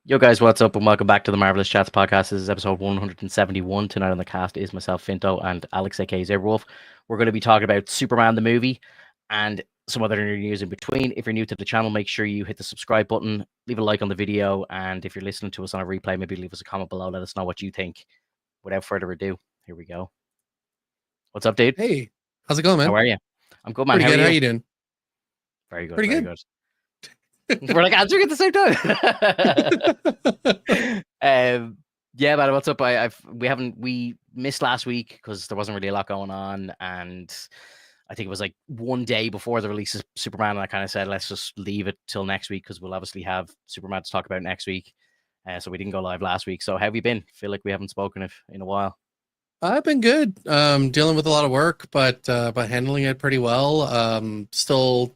Yo, guys, what's up? And welcome back to the Marvelous Chats podcast. This is episode 171. Tonight on the cast is myself, Finto, and Alex, aka Zerwolf. We're going to be talking about Superman the movie and some other news in between. If you're new to the channel, make sure you hit the subscribe button, leave a like on the video, and if you're listening to us on a replay, maybe leave us a comment below. Let us know what you think. Without further ado, here we go. What's up, dude? Hey, how's it going, man? How are you? I'm good, man. Pretty How good. are How you? you doing? Very good. Pretty Very good. good. We're like answering at the same time. Yeah, man, what's up? We missed last week because there wasn't really a lot going on, and I think it was like one day before the release of Superman, and I kind of said let's just leave it till next week because we'll obviously have Superman to talk about next week. So we didn't go live last week. So how have you been? Feel like we haven't spoken in a while. I've been good. Dealing with a lot of work, but handling it pretty well. Still,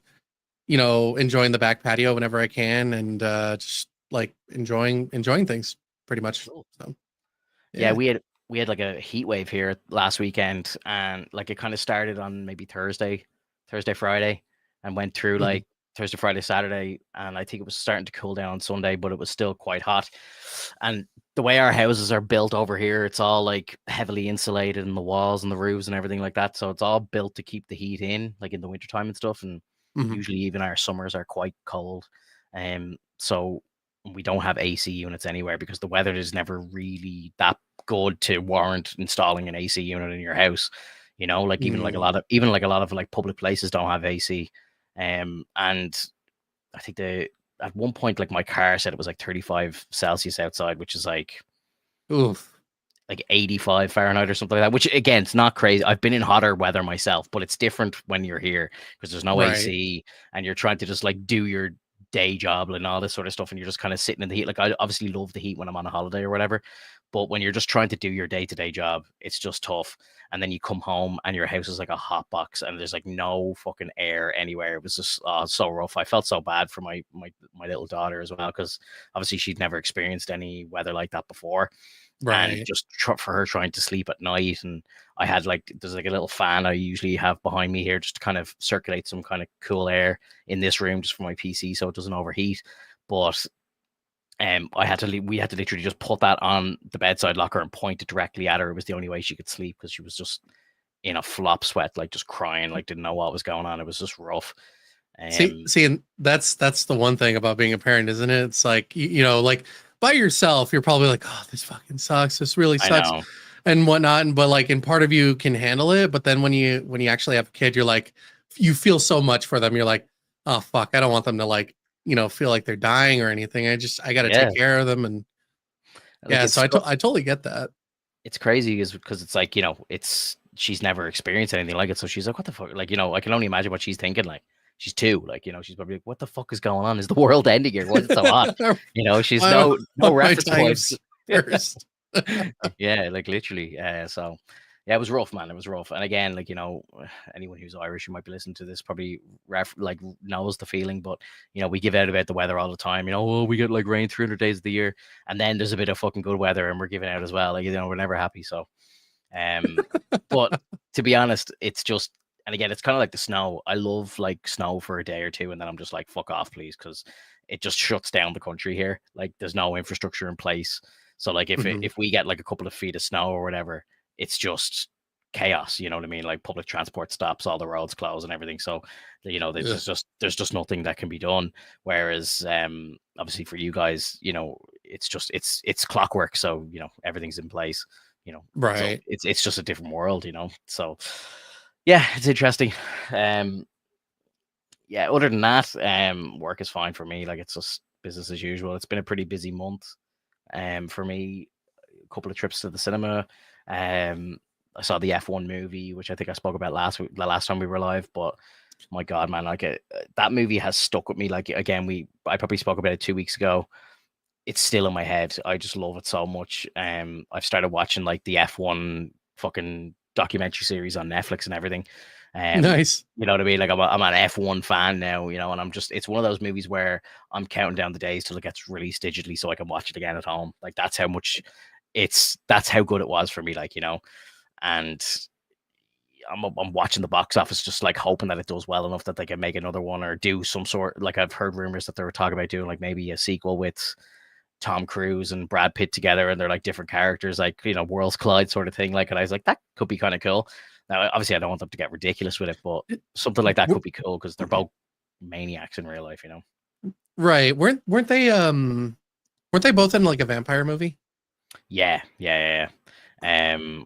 enjoying the back patio whenever I can, and just like enjoying things pretty much. Cool. So, Yeah, we had like a heat wave here last weekend, and like it kind of started on maybe Thursday, Friday, and went through Mhm. like Thursday, Friday, Saturday, and I think it was starting to cool down on Sunday, but it was still quite hot. And the way our houses are built over here, it's all like heavily insulated in the walls and the roofs and everything like that. So it's all built to keep the heat in, like in the wintertime and stuff. And Mhm. usually even our summers are quite cold. So we don't have AC units anywhere because the weather is never really that good to warrant installing an AC unit in your house. Like even like a Mm. lot of like public places don't have AC. And I think at one point like my car said it was like 35 Celsius outside, which is Oof. like 85 Fahrenheit or something like that, which again, it's not crazy. I've been in hotter weather myself, but it's different when you're here because there's no Right. AC and you're trying to just like do your day job and all this sort of stuff. And you're just kind of sitting in the heat. Like I obviously love the heat when I'm on a holiday or whatever, but when you're just trying to do your day-to-day job, it's just tough. And then you come home and your house is like a hot box and there's like no fucking air anywhere. It was just so rough. I felt so bad for my little daughter as well because obviously she'd never experienced any weather like that before, and Right. just for her trying to sleep at night. And I had like there's like a little fan I usually have behind me here just to kind of circulate some kind of cool air in this room just for my PC so it doesn't overheat. But we had to literally just put that on the bedside locker and point it directly at her. It was the only way she could sleep because she was just in a flop sweat, like just crying, like didn't know what was going on. It was just rough. See, and that's the one thing about being a parent, isn't it? It's like like by yourself, you're probably like, oh, this fucking sucks. This really I sucks, know. and whatnot. And but like, in part of you can handle it, but then when you actually have a kid, you're like, you feel so much for them. You're like, oh fuck, I don't want them to like feel like they're dying or anything. I got to Yeah. take care of them, and Like yeah. So I totally get that. it's crazy is because it's like, it's she's never experienced anything like it. So she's like, what the fuck? Like, I can only imagine what she's thinking. Like, she's two, like, she's probably like, what the fuck is going on? Is the world ending here? Why is it so hot? She's Why am no I reference dying points. first? Yeah, like literally. So yeah, it was rough, man. It was rough. And again, like, anyone who's Irish who might be listening to this probably like knows the feeling, but we give out about the weather all the time. Oh, we get like rain 300 days of the year, and then there's a bit of fucking good weather and we're giving out as well. Like, we're never happy. So um, but to be honest, it's just, and again, it's kind of like the snow. I love like snow for a day or two, and then I'm just like, fuck off, please, because it just shuts down the country here. Like, there's no infrastructure in place. So, like, Mhm. if we get like a couple of feet of snow or whatever, it's just chaos. You know what I mean? Like, public transport stops, all the roads close, and everything. So, Ugh. there's just nothing that can be done. Whereas, obviously for you guys, it's clockwork. So everything's in place. So Right. it's just a different world. So yeah, it's interesting. um yeah, other than that, work is fine for me. Like, it's just business as usual. It's been a pretty busy month for me. A couple of trips to the cinema. I saw the F1 movie, which I think I spoke about the last time we were live. But my god, man, like that movie has stuck with me. Like, again, I probably spoke about it 2 weeks ago. It's still in my head. I just love it so much. I've started watching like the F1 fucking documentary series on Netflix and everything. Nice. You know what I mean? Like, I'm an F1 fan now, and it's one of those movies where I'm counting down the days till it gets released digitally so I can watch it again at home. Like, that's how good it was for me, and I'm watching the box office, just like hoping that it does well enough that they can make another one or do some sort. Like, I've heard rumors that they were talking about doing like maybe a sequel with Tom Cruise and Brad Pitt together, and they're like different characters, like worlds collide sort of thing. Like, and I was like, that could be kind of cool. Now, obviously, I don't want them to get ridiculous with it, but something like that could be cool because they're both maniacs in real life, Right. Weren't they both in like a vampire movie? Yeah.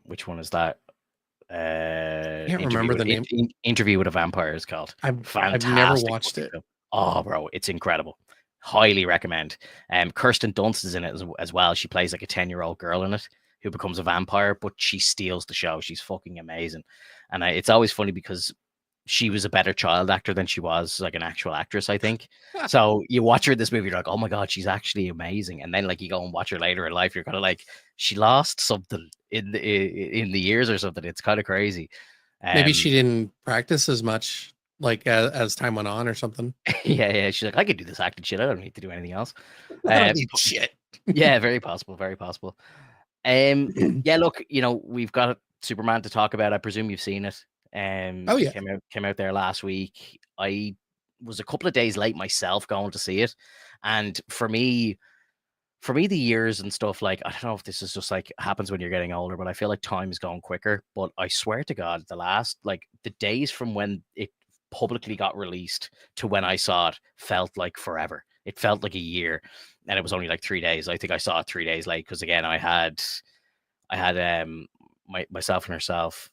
Which one is that? Can't remember the name. Interview with a Vampire is called. I've never watched it. Film. Oh, bro, it's incredible. Highly recommend. Kirsten Dunst is in it as well. She plays like a 10-year-old girl in it who becomes a vampire, but she steals the show. She's fucking amazing. And it's always funny because she was a better child actor than she was like an actual actress, I think. So you watch her in this movie, you're like, oh my God, she's actually amazing. And then like you go and watch her later in life, you're kind of like, she lost something in the years or something. It's kind of crazy. Maybe she didn't practice as much like as time went on or something. Yeah. She's like, I could do this acting shit. I don't need to do anything else. I don't need shit. Yeah, very possible. Very possible. Yeah, look, we've got Superman to talk about. I presume you've seen it. Oh yeah, came out there last week. I was a couple of days late myself going to see it, and for me, the years and stuff, like, I don't know if this is just like happens when you're getting older, but I feel like time is going quicker. But I swear to God, the days from when it publicly got released to when I saw it felt like forever. It felt like a year, and it was only like 3 days. I think I saw it 3 days late because again, I had myself and herself.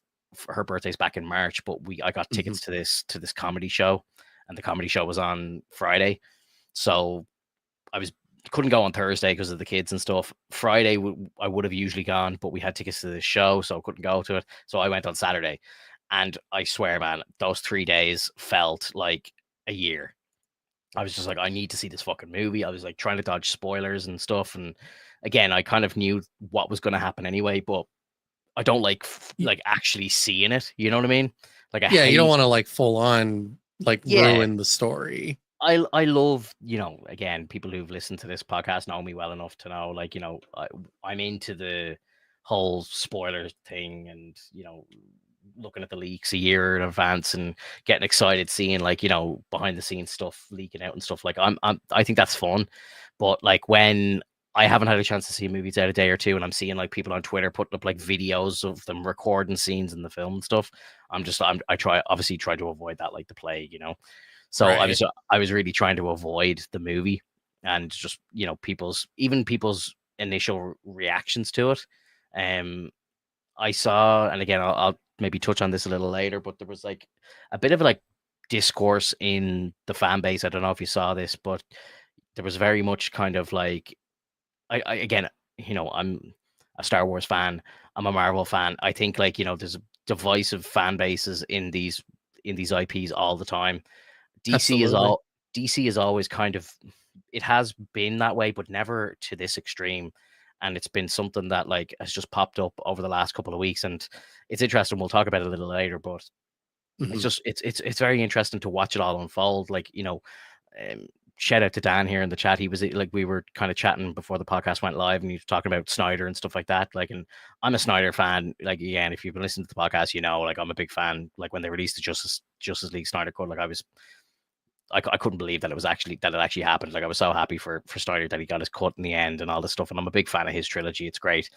Her birthday's back in March, but I got tickets to this comedy show, and the comedy show was on Friday, so couldn't go on Thursday because of the kids and stuff. Friday I would have usually gone, but we had tickets to the show, so I couldn't go to it. So I went on Saturday, and I swear, man, those 3 days felt like a year. I was just like, I need to see this fucking movie. I was like trying to dodge spoilers and stuff, and again, I kind of knew what was going to happen anyway, but I don't like actually seeing it. You know what I mean? Like, you don't want to like full on like ruin the story. I love, again, people who've listened to this podcast know me well enough to know, like, I'm into the whole spoiler thing, and looking at the leaks a year in advance and getting excited seeing like behind the scenes stuff leaking out and stuff. Like, I think that's fun, but like when I haven't had a chance to see a movie out a day or two, and I'm seeing like people on Twitter putting up like videos of them recording scenes in the film and stuff, I try to avoid that like the plague, So right. I was really trying to avoid the movie and just people's initial reactions to it. I saw, and again, I'll maybe touch on this a little later, but there was like a bit of like discourse in the fan base. I don't know if you saw this, but there was very much kind of like, I again, I'm a Star Wars fan. I'm a Marvel fan. I think like, there's divisive fan bases in these IPs all the time. DC is always kind of, it has been that way, but never to this extreme. And it's been something that like has just popped up over the last couple of weeks, and it's interesting. We'll talk about it a little later, but it's just it's very interesting to watch it all unfold. Like, shout out to Dan here in the chat. He was like, we were kind of chatting before the podcast went live, and he was talking about Snyder and stuff like that. Like, and I'm a Snyder fan. Like, again, if you've been listening to the podcast, like I'm a big fan. Like when they released the Justice League Snyder Cut, like I couldn't believe that it actually happened. Like, I was so happy for Snyder that he got his cut in the end and all this stuff. And I'm a big fan of his trilogy. It's great.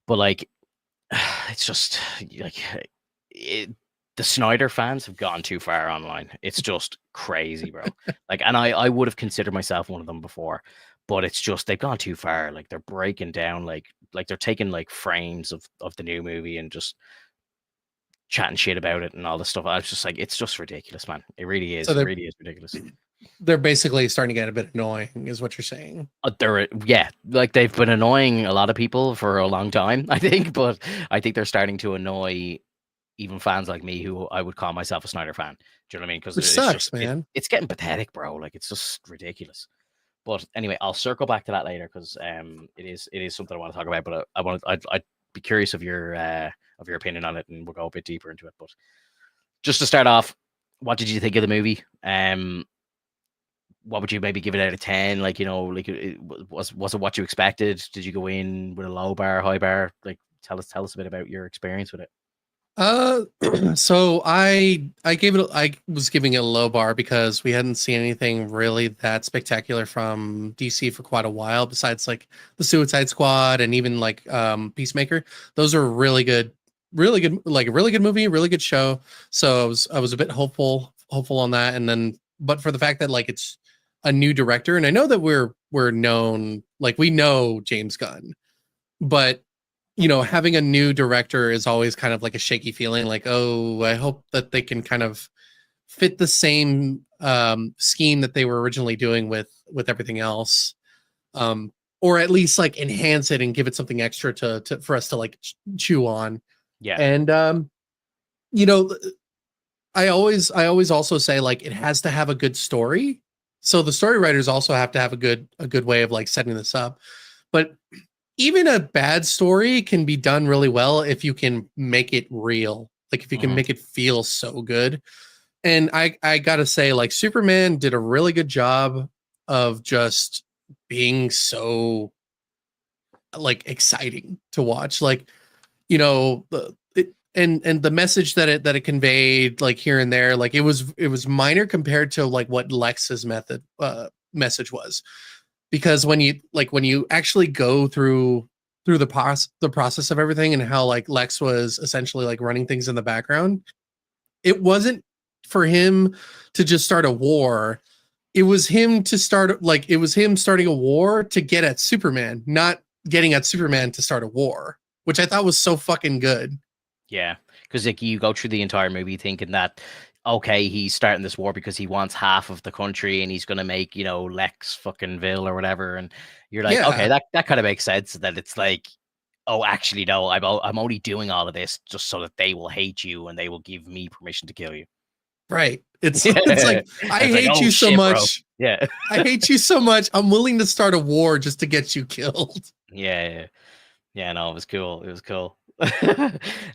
But like, it's just like the Snyder fans have gone too far online. It's just crazy, bro. Like, and I would have considered myself one of them before, but it's just, they've gone too far. Like, they're breaking down, like they're taking like frames of the new movie and just chatting shit about it and all this stuff. I was just like, it's just ridiculous, man. It really is. It really is ridiculous. They're basically starting to get a bit annoying, is what you're saying. Like they've been annoying a lot of people for a long time, I think, but I think they're starting to annoy even fans like me, who I would call myself a Snyder fan. Do you know what I mean? Because it sucks, man. It's getting pathetic, bro. Like, it's just ridiculous. But anyway, I'll circle back to that later because it is something I want to talk about. But I'd be curious of your opinion on it, and we'll go a bit deeper into it. But just to start off, what did you think of the movie? What would you maybe give it out of 10? Like, like, was it what you expected? Did you go in with a low bar, high bar? Like, tell us a bit about your experience with it. Uh, so I was giving it a low bar because we hadn't seen anything really that spectacular from DC for quite a while, besides like the Suicide Squad and even like Peacemaker. Those are really good, like a really good movie, really good show. So I was a bit hopeful on that, and then but for the fact that like it's a new director, and I know that we're known, like we know James Gunn, but having a new director is always kind of like a shaky feeling, like, oh, I hope that they can kind of fit the same scheme that they were originally doing with everything else. Or at least like enhance it and give it something extra to for us to like chew on. Yeah. And you know, I always also say like it has to have a good story. So the story writers also have to have a good way of like setting this up. But even a bad story can be done really well if you can make it real. Like if you can Hmm. make it feel so good. And I gotta say, like Superman did a really good job of just being so like exciting to watch. Like, and the message that it conveyed like here and there, like it was minor compared to like what Lex's message was. Because when you actually go through the process of everything and how like Lex was essentially like running things in the background, it wasn't for him to just start a war. It was him starting a war to get at Superman, not getting at Superman to start a war, which I thought was so fucking good. Yeah, because like you go through the entire movie thinking that okay, he's starting this war because he wants half of the country and he's gonna make Lex fucking Ville or whatever, and you're like, okay, Yeah, that kind of makes sense. That it's like, oh, actually, no, I'm only doing all of this just so that they will hate you and they will give me permission to kill you. right. It's it's Yeah, like I it's like, hate oh you so shit, bro. much. Yeah, I hate you so much. I'm willing to start a war just to get you killed. yeah. Yeah, no, it was cool. It was cool.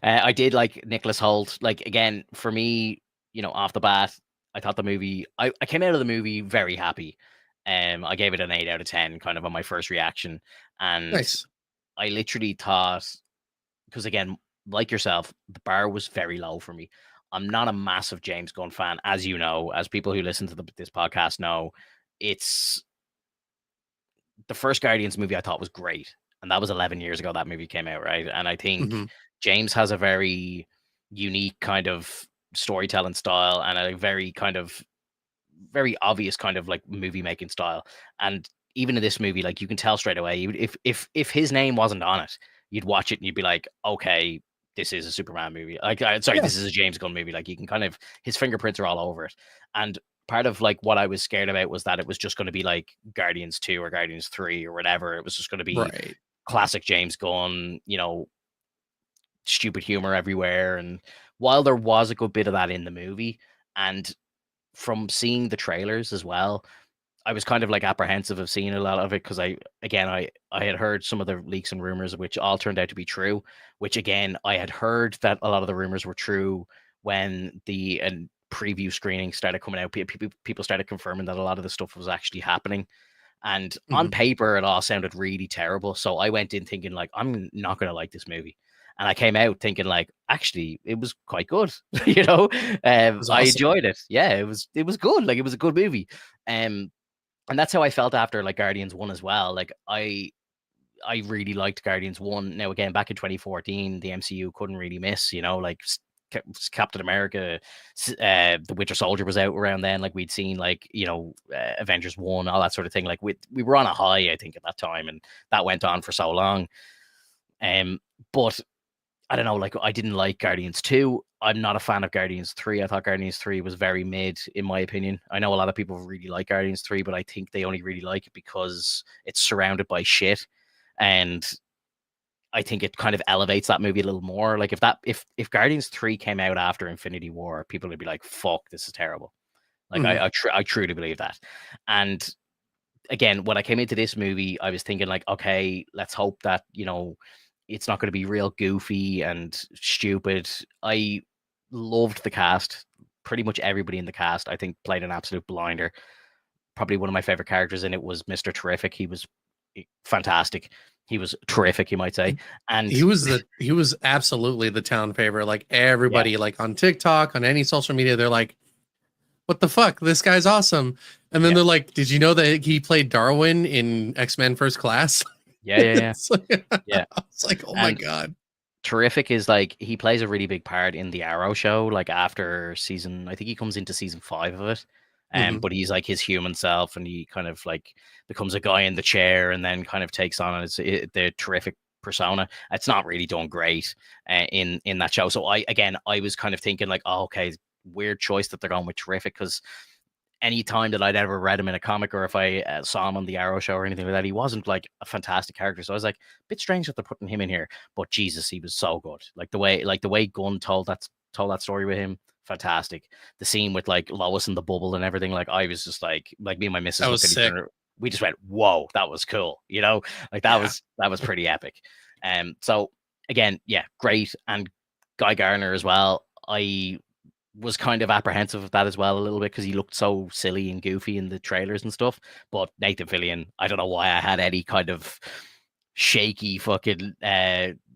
I did like Nicholas Holt. Like again, for me, off the bat, I thought the movie. I came out of the movie very happy. I gave it an 8 out of 10, kind of on my first reaction, and Nice. I literally thought, because again, like yourself, the bar was very low for me. I'm not a massive James Gunn fan, as you know, as people who listen to this podcast know. It's the first Guardians movie I thought was great, and that was 11 years ago that movie came out, right? And I think Hmm. James has a very unique kind of storytelling style and a very kind of very obvious kind of like movie making style. And even in this movie, like you can tell straight away, if his name wasn't on it, you'd watch it and you'd be like, okay, this is a Superman movie. Like, sorry, Yeah. this is a James Gunn movie. Like, you can kind of his fingerprints are all over it. And part of like what I was scared about was that it was just going to be like Guardians 2 or Guardians 3 or whatever. It was just going to be Right. classic James Gunn, stupid humor everywhere. And while there was a good bit of that in the movie, and from seeing the trailers as well, I was kind of like apprehensive of seeing a lot of it because I had heard some of the leaks and rumors which all turned out to be true. Which again, I had heard that a lot of the rumors were true when the preview screening started coming out. People started confirming that a lot of the stuff was actually happening. And on Hmm. paper, it all sounded really terrible. So I went in thinking like, I'm not going to like this movie. And I came out thinking like, actually, it was quite good. It was I awesome. enjoyed it. Yeah, it was good. Like, it was a good movie. Um, and that's how I felt after like Guardians 1 as well. Like, I really liked Guardians 1. Now again, back in 2014, the MCU couldn't really miss, like Captain America, the Winter Soldier was out around then. Like, we'd seen like, Avengers 1, all that sort of thing. Like, we were on a high, I think, at that time, and that went on for so long. But I don't know, like, I didn't like Guardians 2. I'm not a fan of Guardians 3. I thought Guardians 3 was very mid, in my opinion. I know a lot of people really like Guardians 3, but I think they only really like it because it's surrounded by shit. And I think it kind of elevates that movie a little more. Like, if Guardians 3 came out after Infinity War, people would be like, fuck, this is terrible. Like, Hmm. I truly believe that. And again, when I came into this movie, I was thinking like, okay, let's hope that it's not going to be real goofy and stupid. I loved the cast. Pretty much everybody in the cast, I think, played an absolute blinder. Probably one of my favorite characters in it was Mr. Terrific. He was fantastic. He was terrific, you might say. And he was absolutely the town favorite. Like yeah, everybody, like on TikTok, on any social media, they're like, "What the fuck? This guy's awesome!" And then yeah, they're like, "Did you know that he played Darwin in X-Men First Class?" yeah, yeah, yeah, It's like, yeah. it's like, oh my And god. terrific is like he plays a really big part in the Arrow show. Like after season, I think he comes into season 5 of it. Hmm. But he's like his human self, and he kind of like becomes a guy in the chair, and then kind of takes on the terrific persona. It's not really done great in that show. So I was kind of thinking like, oh, okay, weird choice that they're going with terrific, because any time that I'd ever read him in a comic, or if I saw him on the Arrow show or anything like that, he wasn't like a fantastic character. So I was like, a bit strange that they're putting him in here. But Jesus, he was so good. Like the way Gunn told that story with him, fantastic. The scene with like Lois in the bubble and everything, like I was just like me and my That missus was looked at each sick. other. We just went, "Whoa, that was cool!" Like Yeah, that was pretty epic. So again, yeah, great. And Guy Garner as well. I was kind of apprehensive of that as well a little bit, because he looked so silly and goofy in the trailers and stuff. But Nathan Fillion, I don't know why I had any kind of shaky fucking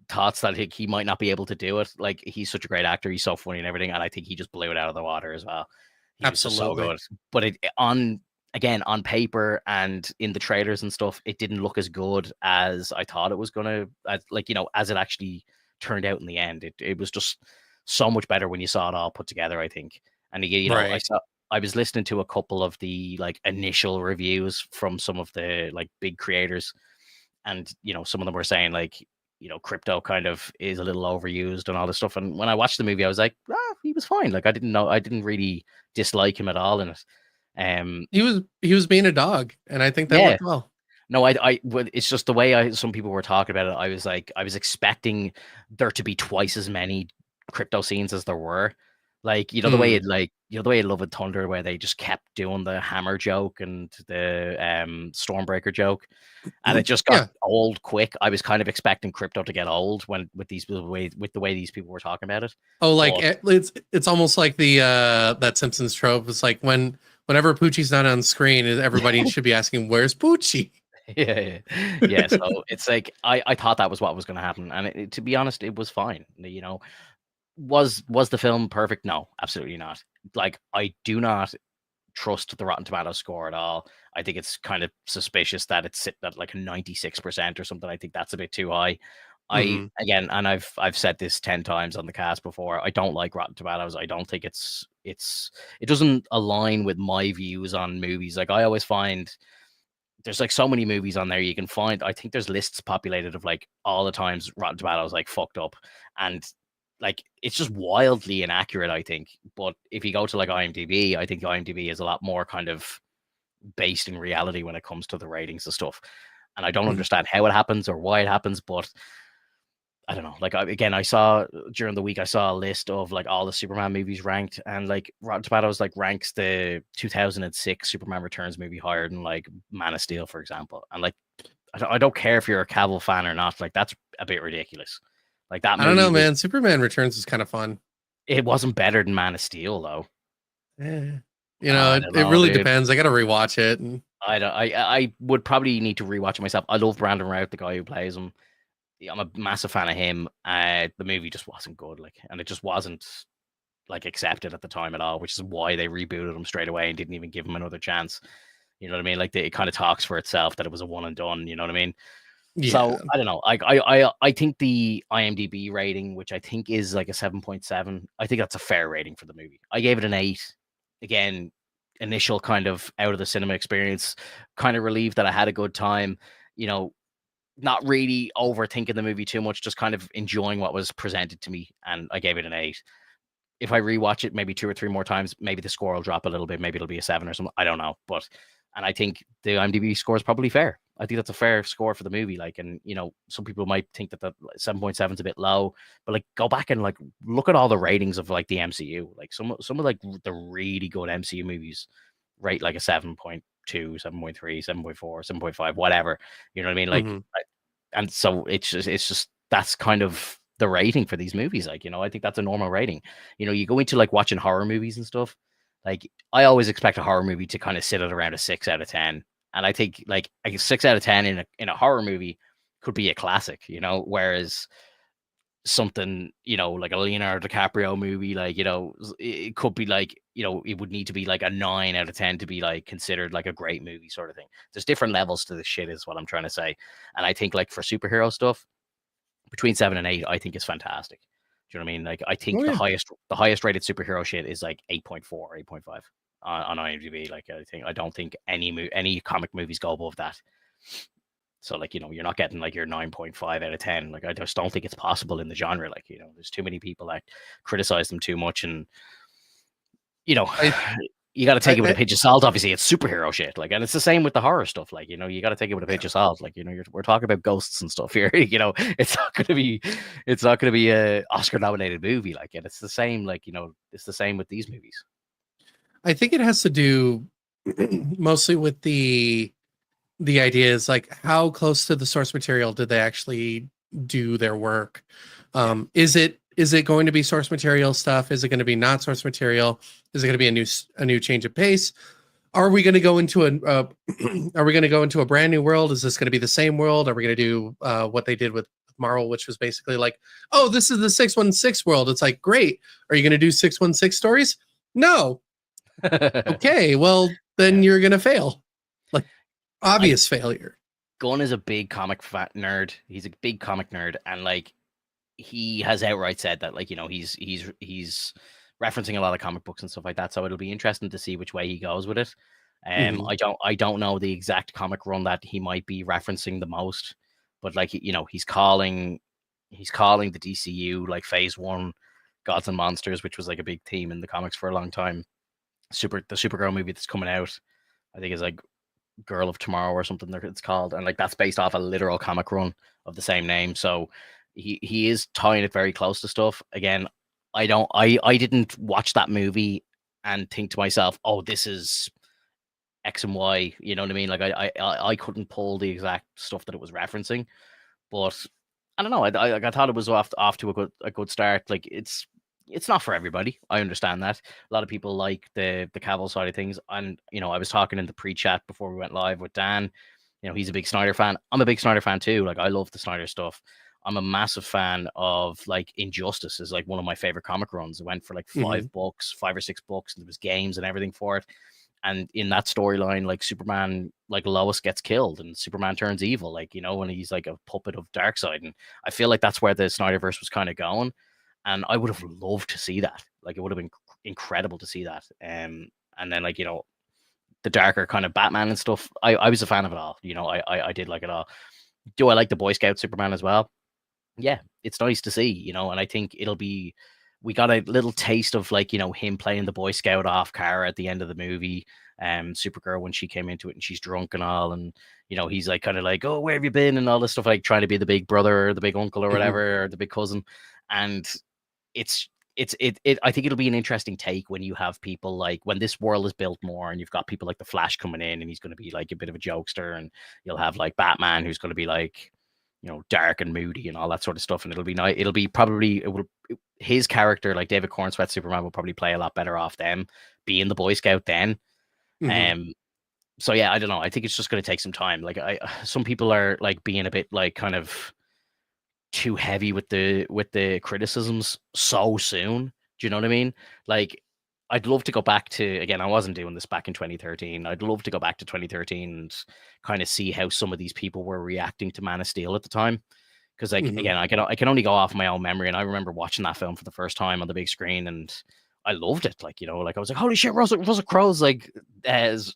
thoughts that he might not be able to do it. Like he's such a great actor, he's so funny and everything, and I think he just blew it out of the water as well. He was just so absolutely. good. But on paper and in the trailers and stuff, it didn't look as good as I thought it was gonna, as it actually turned out in the end. It was just so much better when you saw it all put together, I think. And Right. I was listening to a couple of the like initial reviews from some of the like big creators, and some of them were saying like, crypto kind of is a little overused and all this stuff. And when I watched the movie, I was like, he was fine. Like I didn't really dislike him at all in it. He was being a dog, and I think that Yeah, worked well. no, it's just the way some people were talking about it. I was like, I was expecting there to be twice as many crypto scenes as there were. Like, Mm. the way Love and Thunder, where they just kept doing the hammer joke and the Stormbreaker joke, and it just got Yeah. old quick. I was kind of expecting crypto to get old when with the way these people were talking about it. Oh, like But it's almost like the that Simpsons trope. It's like whenever Poochie's not on screen, everybody should be asking, "Where's Poochie?" yeah, yeah. So it's like I thought that was what was going to happen, and to be honest, it was fine. Was the film perfect? No, absolutely not. Like I do not trust the Rotten Tomatoes score at all. I think it's kind of suspicious that it's sitting at like a 96% or something. I think that's a bit too high. I Hmm. again, and I've said this 10 times on the cast before. I don't like Rotten Tomatoes. I don't think it doesn't align with my views on movies. Like I always find there's like so many movies on there you can find. I think there's lists populated of like all the times Rotten Tomatoes like fucked up, and like it's just wildly inaccurate, I think. But if you go to like IMDb, I think IMDb is a lot more kind of based in reality when it comes to the ratings and stuff. And I don't understand how it happens or why it happens, but I don't know. Like again, I saw during the week, I saw a list of like all the Superman movies ranked, and like Rotten Tomatoes like ranks the 2006 Superman Returns movie higher than like Man of Steel, for example. And like I don't care if you're a Cavill fan or not. Like that's a bit ridiculous. Like that I don't movie know, was man. Superman Returns is kind of fun. it wasn't better than Man of Steel though. Eh. I It, don't it know, really dude. depends. I got to rewatch it. And I don't. I would probably need to rewatch it myself. I love Brandon Routh, the guy who plays him. Yeah, I'm a massive fan of him. The movie just wasn't good, like, and it just wasn't like accepted at the time at all, which is why they rebooted him straight away and didn't even give him another chance. You know what I mean? Like it kind of talks for itself that it was a one and done. You know what I mean? So yeah, I don't know. I think the IMDb rating, which I think is like a 7.7, I think that's a fair rating for the movie. I gave it an 8. Again, initial kind of out of the cinema experience, kind of relieved that I had a good time. You know, not really overthinking the movie too much, just kind of enjoying what was presented to me, and I gave it an 8. If I rewatch it maybe 2 or 3 more times, maybe the score will drop a little bit. Maybe it'll be a 7 or something. I don't know, but and I think the IMDb score is probably fair. I think that's a fair score for the movie. Like, and some people might think that 7.7 is a bit low, but like, go back and like look at all the ratings of like the MCU. Like some of like the really good MCU movies rate like a 7.2, 7.3, 7.4, 7.5, whatever. You know what I mean? Like, hmm and so it's just that's kind of the rating for these movies. Like, I think that's a normal rating. You go into like watching horror movies and stuff. Like, I always expect a horror movie to kind of sit at around a 6 out of 10. And I think like a 6 out of 10 in a horror movie could be a classic, you know, whereas something, you know, like a Leonardo DiCaprio movie, like, you know, it could be like, you know, it would need to be like a 9 out of 10 to be like considered like a great movie sort of thing. There's different levels to this shit, is what I'm trying to say. And I think like for superhero stuff, between 7 and 8, I think is fantastic. Do you know what I mean? Like, I think Oh yeah. the highest rated superhero shit is like 8.4, 8.5 on IMDb. Like, I don't think any comic movies go above that. So like, you know, you're not getting like your 9.5 out of 10. Like, I just don't think it's possible in the genre. Like, you know, there's too many people that criticize them too much, and you know, I, you got to take it with a I pinch of salt. Obviously, it's superhero shit. Like, and it's the same with the horror stuff. Like, you know, you got to take it with a pinch of salt. Like, you know, we're talking about ghosts and stuff here. You know, it's not gonna be a Oscar nominated movie. Like, and it's the same. Like, you know, it's the same with these movies. I think it has to do mostly with the idea is like how close to the source material did they actually do their work? Yeah. Is it going to be source material stuff? Is it going to be not source material? Is it going to be a new change of pace? Are we going to go into are we going to go into a brand new world? Is this going to be the same world? Are we going to do what they did with Marvel, which was basically like, oh, this is the 616 world. It's like, great. Are you going to do 616 stories? No. Okay, well then Yeah. you're going to fail. Like Like, obvious failure. Gunn is a big comic fat nerd. He's a big comic nerd, and like he has outright said that, like, you know, he's referencing a lot of comic books and stuff like that. So it'll be interesting to see which way he goes with it. Mhm. I don't know the exact comic run that he might be referencing the most, but like, you know, he's calling the DCU like Phase One, Gods and Monsters, which was like a big theme in the comics for a long time. The Supergirl movie that's coming out, I think, is like Girl of Tomorrow or something it's called, and like that's based off a literal comic run of the same name. So he is tying it very close to stuff. Again, I didn't watch that movie and think to myself, oh, this is X and Y. You know what I mean? Like, I couldn't pull the exact stuff that it was referencing, but I don't know. I thought it was off to a good start. Like, it's not for everybody. I understand that. A lot of people like the Cavill side of things, and you know, I was talking in the pre-chat before we went live with Dan. You know, he's a big Snyder fan. I'm a big Snyder fan too. Like, I love the Snyder stuff. I'm a massive fan of like Injustice is like one of my favorite comic runs. It went for like Mhm. 5 books, 5 or 6 books, and there was games and everything for it. And in that storyline, like Superman, like Lois gets killed and Superman turns evil, like, you know, when he's like a puppet of Darkseid. And I feel like that's where the Snyderverse was kind of going. And I would have loved to see that. Like, it would have been incredible to see that. And then, like, you know, the darker kind of Batman and stuff. I was a fan of it all. You know, I did like it all. Do I like the Boy Scout Superman as well? Yeah, it's nice to see, you know, and I think we got a little taste of, like, you know, him playing the Boy Scout off Kara at the end of the movie. Supergirl, when she came into it and she's drunk and all, and you know, he's like kind of like, oh, where have you been, and all this stuff, like trying to be the big brother or the big uncle or Mhm. whatever, or the big cousin. And it's it I think it'll be an interesting take when you have people like, when this world is built more and you've got people like the Flash coming in and he's going to be like a bit of a jokester, and you'll have like Batman who's going to be like, you know, dark and moody and all that sort of stuff, and it'll be nice. It'll be probably his character, like David Cornsweet Superman, will probably play a lot better off them being the Boy Scout then. Mhm. um so yeah, I don't know, I think it's just going to take some time. Like, some people are like being a bit like kind of too heavy with the criticisms so soon. Do you know what I mean? Like, I'd love to go back to, again, I wasn't doing this back in 2013. I'd love to go back to 2013 and kind of see how some of these people were reacting to Man of Steel at the time. Because, like, Mhm. again, I can only go off my own memory, and I remember watching that film for the first time on the big screen, and I loved it. Like, you know, like I was like, holy shit, Russell Crowe's like as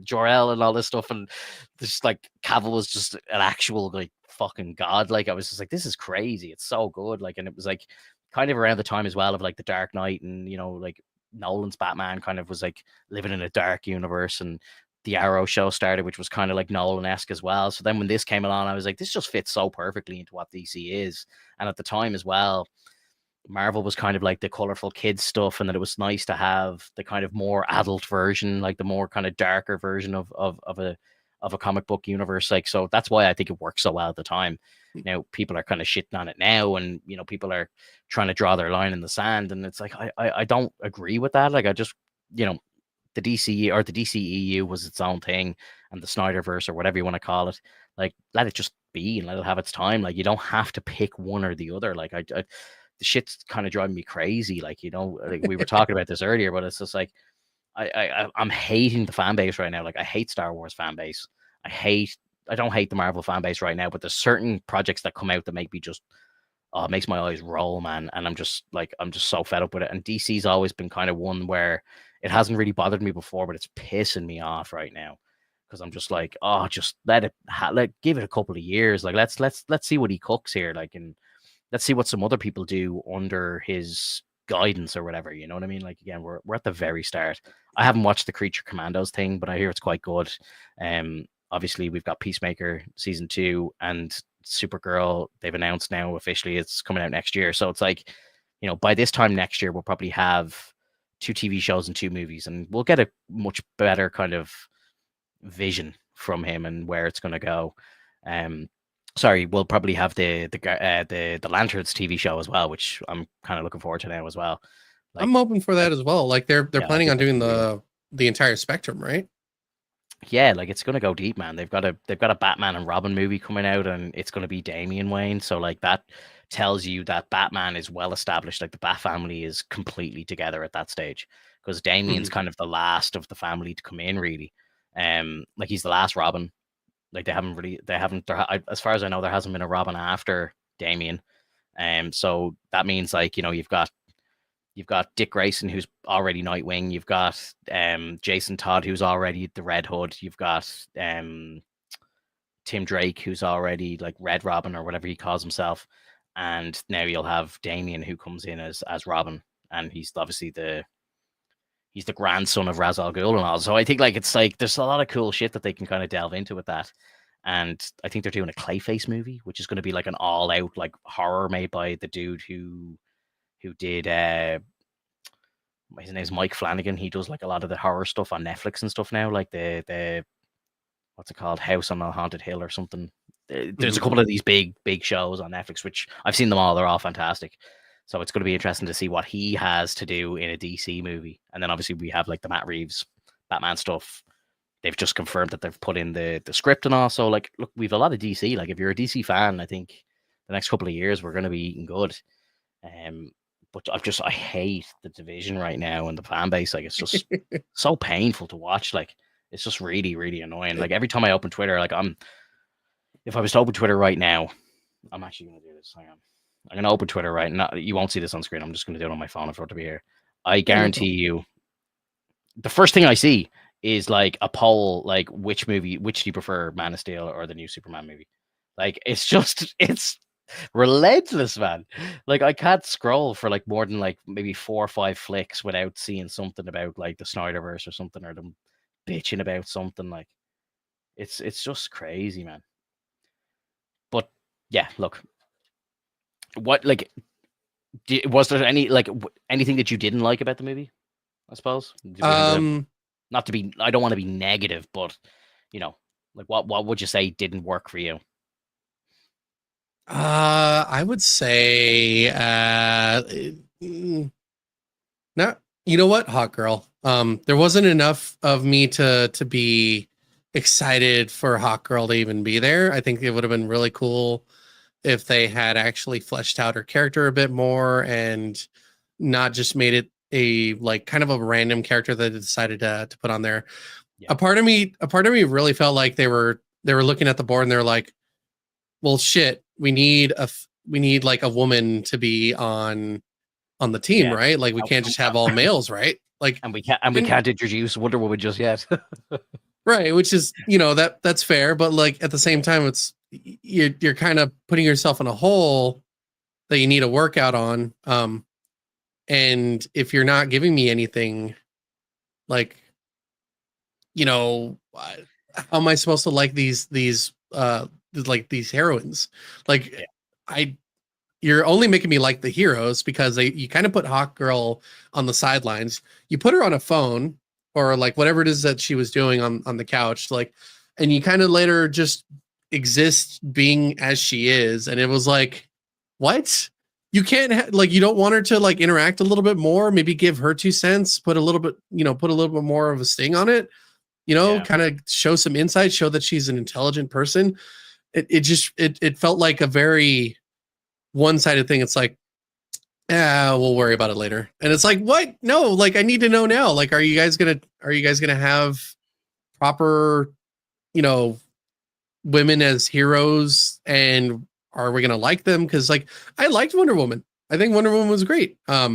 Jor-El and all this stuff, and just like Cavill was just an actual like fucking god. Like, I was just like, this is crazy. It's so good. Like, and it was like kind of around the time as well of like the Dark Knight, and you know, like Nolan's Batman kind of was like living in a dark universe, and the Arrow show started, which was kind of like Nolan-esque as well. So then when this came along, I was like, this just fits so perfectly into what DC is. And at the time as well, Marvel was kind of like the colorful kids stuff, and that it was nice to have the kind of more adult version, like the more kind of darker version of a comic book universe. Like, so that's why I think it worked so well at the time. Now people are kind of shitting on it now, and you know, people are trying to draw their line in the sand, and it's like I don't agree with that. Like, I just, you know, the DC or the DCEU was its own thing, and the Snyderverse or whatever you want to call it, like let it just be and let it have its time. Like you don't have to pick one or the other. Like the shit's kind of driving me crazy. Like like we were talking about this earlier, but it's just like I'm hating the fan base right now. Like I hate Star Wars fan base. I don't hate the Marvel fan base right now, but there's certain projects that come out that make me just it makes my eyes roll, man. And I'm just so fed up with it. And DC's always been kind of one where it hasn't really bothered me before, but it's pissing me off right now because I'm just like, oh, just let give it a couple of years. Like let's see what he cooks here. Like, and let's see what some other people do under his guidance or whatever. You know what I mean? Like again, we're at the very start. I haven't watched the Creature Commandos thing, but I hear it's quite good. Obviously we've got Peacemaker season 2 and Supergirl. They've announced now officially it's coming out next year. So it's like, by this time next year, we'll probably have 2 TV shows and 2 movies, and we'll get a much better kind of vision from him and where it's going to go. We'll probably have the Lanterns TV show as well, which I'm kind of looking forward to now as well. Like, I'm open for that as well. Like they're planning on doing the entire spectrum, right? Yeah, like it's gonna go deep, man. They've got a Batman and Robin movie coming out, and it's gonna be Damian Wayne. So like that tells you that Batman is well established. Like the Bat family is completely together at that stage because Damian's kind of the last of the family to come in, really. Like he's the last Robin. Like as far as I know, there hasn't been a Robin after Damian. So that means like you've got Dick Grayson, who's already Nightwing. You've got Jason Todd, who's already the Red Hood. You've got Tim Drake, who's already like Red Robin or whatever he calls himself. And now you'll have Damian, who comes in as Robin, and he's obviously the grandson of Ra's al Ghul and all. So I think like it's like there's a lot of cool shit that they can kind of delve into with that. And I think they're doing a Clayface movie, which is going to be like an all-out like horror made by the dude who did his name's Mike Flanagan. He does like a lot of the horror stuff on Netflix and stuff now, like the what's it called, House on a Haunted Hill or something. There's a couple of these big shows on Netflix, which I've seen them all. They're all fantastic. So it's going to be interesting to see what he has to do in a DC movie. And then obviously we have like the Matt Reeves Batman stuff. They've just confirmed that they've put in the script and all. So like, look, we've a lot of DC. Like if you're a DC fan, I think the next couple of years we're going to be eating good. But I hate the division right now and the fan base. Like it's just so painful to watch. Like it's just really, really annoying. Like every time I open Twitter, like if I was to open Twitter right now, I'm actually going to do this. Hang on. I'm going to open Twitter right now. You won't see this on screen. I'm just going to do it on my phone if I were to be here. I guarantee you, the first thing I see is like a poll, like which do you prefer, Man of Steel or the new Superman movie? Like it's relentless, man. Like I can't scroll for like more than like maybe 4 or 5 flicks without seeing something about like the Snyderverse or something, or them bitching about something. Like it's just crazy, man. But yeah, look, what like was there anything that you didn't like about the movie? I suppose. Not to be, I don't want to be negative, but like what would you say didn't work for you? I would say no, you know what, Hot Girl. There wasn't enough of me to be excited for Hot Girl to even be there. I think it would have been really cool if they had actually fleshed out her character a bit more and not just made it a like kind of a random character that they decided to put on there. Yeah. A part of me really felt like they were looking at the board and they're like, well, shit, we need like a woman to be on the team, yeah, right? Like we can't just have all males, right? Like, and we can't introduce Wonder Woman just yet. Right, which is, that's fair, but like at the same time, it's you're kind of putting yourself in a hole that you need a workout on. And if you're not giving me anything, like, how am I supposed to like these heroines? Like, yeah. You're only making me like the heroes because you kind of put Hawk Girl on the sidelines. You put her on a phone or like whatever it is that she was doing on the couch, like, and you kind of let her just exist being as she is. And it was like, what? you can't like, you don't want her to like interact a little bit more, maybe give her 2 cents, put a little bit, put a little bit more of a sting on it, Yeah, kind of show some insight, show that she's an intelligent person. It felt like a very one-sided thing. It's like, we'll worry about it later. And it's like, what? No, like I need to know now. Like, are you guys gonna have proper, you know, women as heroes, and are we gonna like them? Because like I liked Wonder Woman. I think Wonder Woman was great. yeah,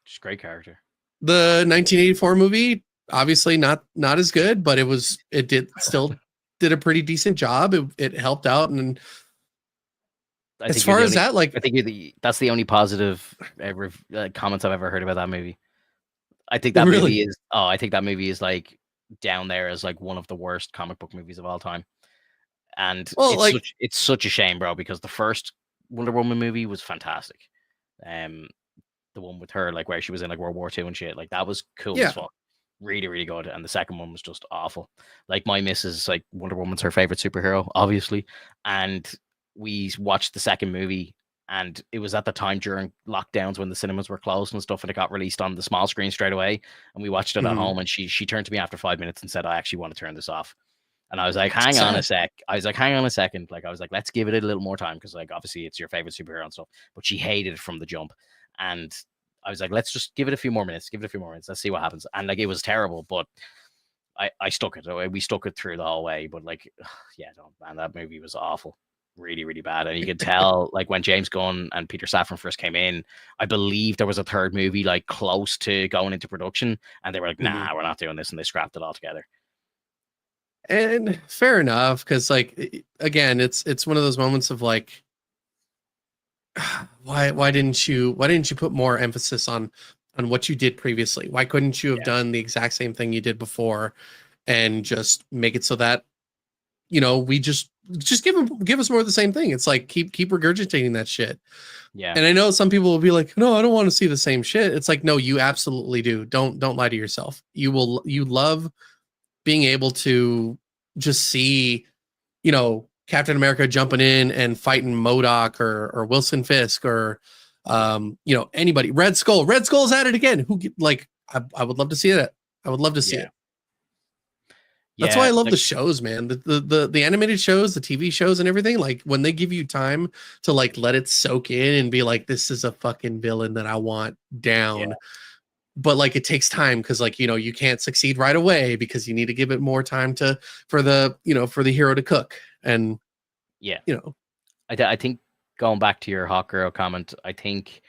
just great character. The 1984 movie, obviously not as good, but it did still did a pretty decent job. It helped out, and I as think you're far the as only. that, like, I think that's the only positive comments I've ever heard about that movie. I think that movie really, is. Oh, I think that movie is like down there as like one of the worst comic book movies of all time. And well, like, it's such a shame, bro, because the first Wonder Woman movie was fantastic. Um, the one with her, like where she was in like World War II and shit, like that was cool as yeah, fuck. Really, really good. And the second one was just awful. Like my missus, like Wonder Woman's her favorite superhero, obviously. And we watched the second movie, and it was at the time during lockdowns when the cinemas were closed and stuff, and it got released on the small screen straight away. And we watched it at mhm. home, and she turned to me after 5 minutes and said, "I actually want to turn this off." And I was like, It's hang on a sad. sec. I was like, hang on a second. Like, I was like, let's give it a little more time because, like, obviously it's your favorite superhero and stuff. But she hated it from the jump. And I was like, let's just give it a few more minutes. Give it a few more minutes. Let's see what happens. And like, it was terrible, but I stuck it. We stuck it through the whole way. But like, yeah, no, man, that movie was awful. Really, really bad. And you could tell, like, when James Gunn and Peter Safran first came in, I believe there was a third movie like close to going into production. And they were like, Mhm. nah, we're not doing this. And they scrapped it all together. And fair enough, because like again, it's one of those moments of like, why didn't you put more emphasis on what you did previously? Why couldn't you have Yeah. done the exact same thing you did before, and just make it so that, we just give us more of the same thing? It's like, keep regurgitating that shit. Yeah. And I know some people will be like, no, I don't want to see the same shit. It's like, no, you absolutely do. Don't lie to yourself. You love being able to just see, Captain America jumping in and fighting Modoc, or Wilson Fisk, or Yeah. anybody. Red Skull. Red Skull's at it again. Like, I would love to see that. I would love to see Yeah. it. That's why Yeah. I love Like, the shows, man. The animated shows, the TV shows, and everything. Like, when they give you time to like let it soak in and be like, this is a fucking villain that I want yeah. down. But like, it takes time, because like, you can't succeed right away, because you need to give it more time for the hero to cook. And Yeah. you know I think going back to your hot girl comment, I think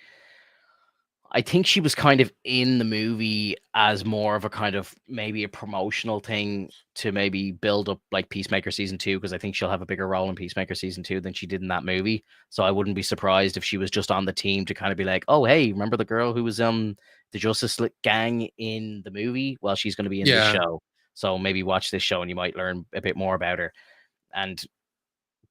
she was kind of in the movie as more of a kind of maybe a promotional thing to maybe build up like Peacemaker season 2, because I think she'll have a bigger role in Peacemaker season 2 than she did in that movie. So I wouldn't be surprised if she was just on the team to kind of be like, oh hey, remember the girl who was the Justice League gang in the movie? Well, she's going to be in this yeah. show. So maybe watch this show and you might learn a bit more about her. And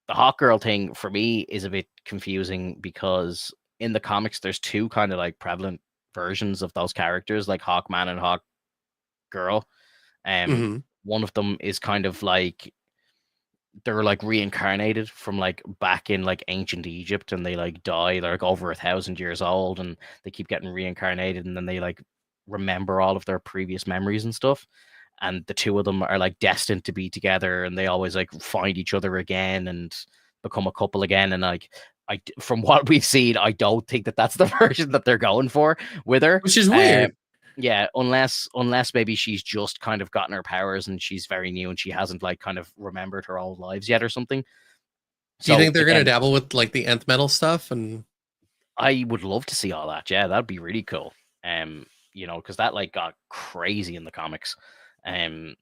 the Hawk Girl thing for me is a bit confusing because in the comics there's two kind of like prevalent versions of those characters, like Hawkman and Hawk Girl. Um, Hmm. one of them is kind of like they're like reincarnated from like back in like ancient Egypt, and they like die. They're like over 1,000 years old, and they keep getting reincarnated, and then they like remember all of their previous memories and stuff. And the two of them are like destined to be together, and they always like find each other again and become a couple again. And like from what we've seen, I don't think that that's the version that they're going for with her. Which is Um, weird. yeah, unless maybe she's just kind of gotten her powers and she's very new and she hasn't like kind of remembered her old lives yet or something. Do you So think they're gonna again, dabble with like the nth metal stuff? And I would love to see all that. Yeah, that'd be really cool. Because that like got crazy in the comics.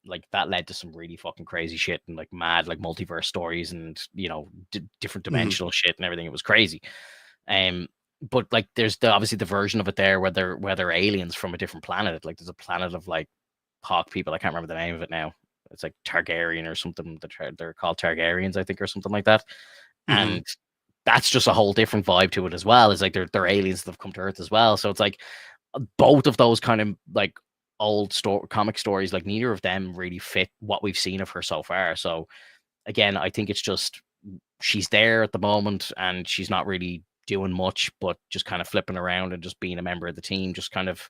Like that led to some really fucking crazy shit and like mad like multiverse stories and different Mhm. dimensional shit and everything. It was crazy. Um, but like there's obviously the version of it there where they're aliens from a different planet. Like there's a planet of like hawk people. I can't remember the name of it now. It's like Targaryen or something. They're called Targaryens, I think, or something like that. Mhm. And that's just a whole different vibe to it as well. It's like they're aliens that have come to Earth as well. So it's like both of those kind of like comic stories, like neither of them really fit what we've seen of her so far. So again, I think it's just she's there at the moment and she's not really doing much, but just kind of flipping around and just being a member of the team, just kind of,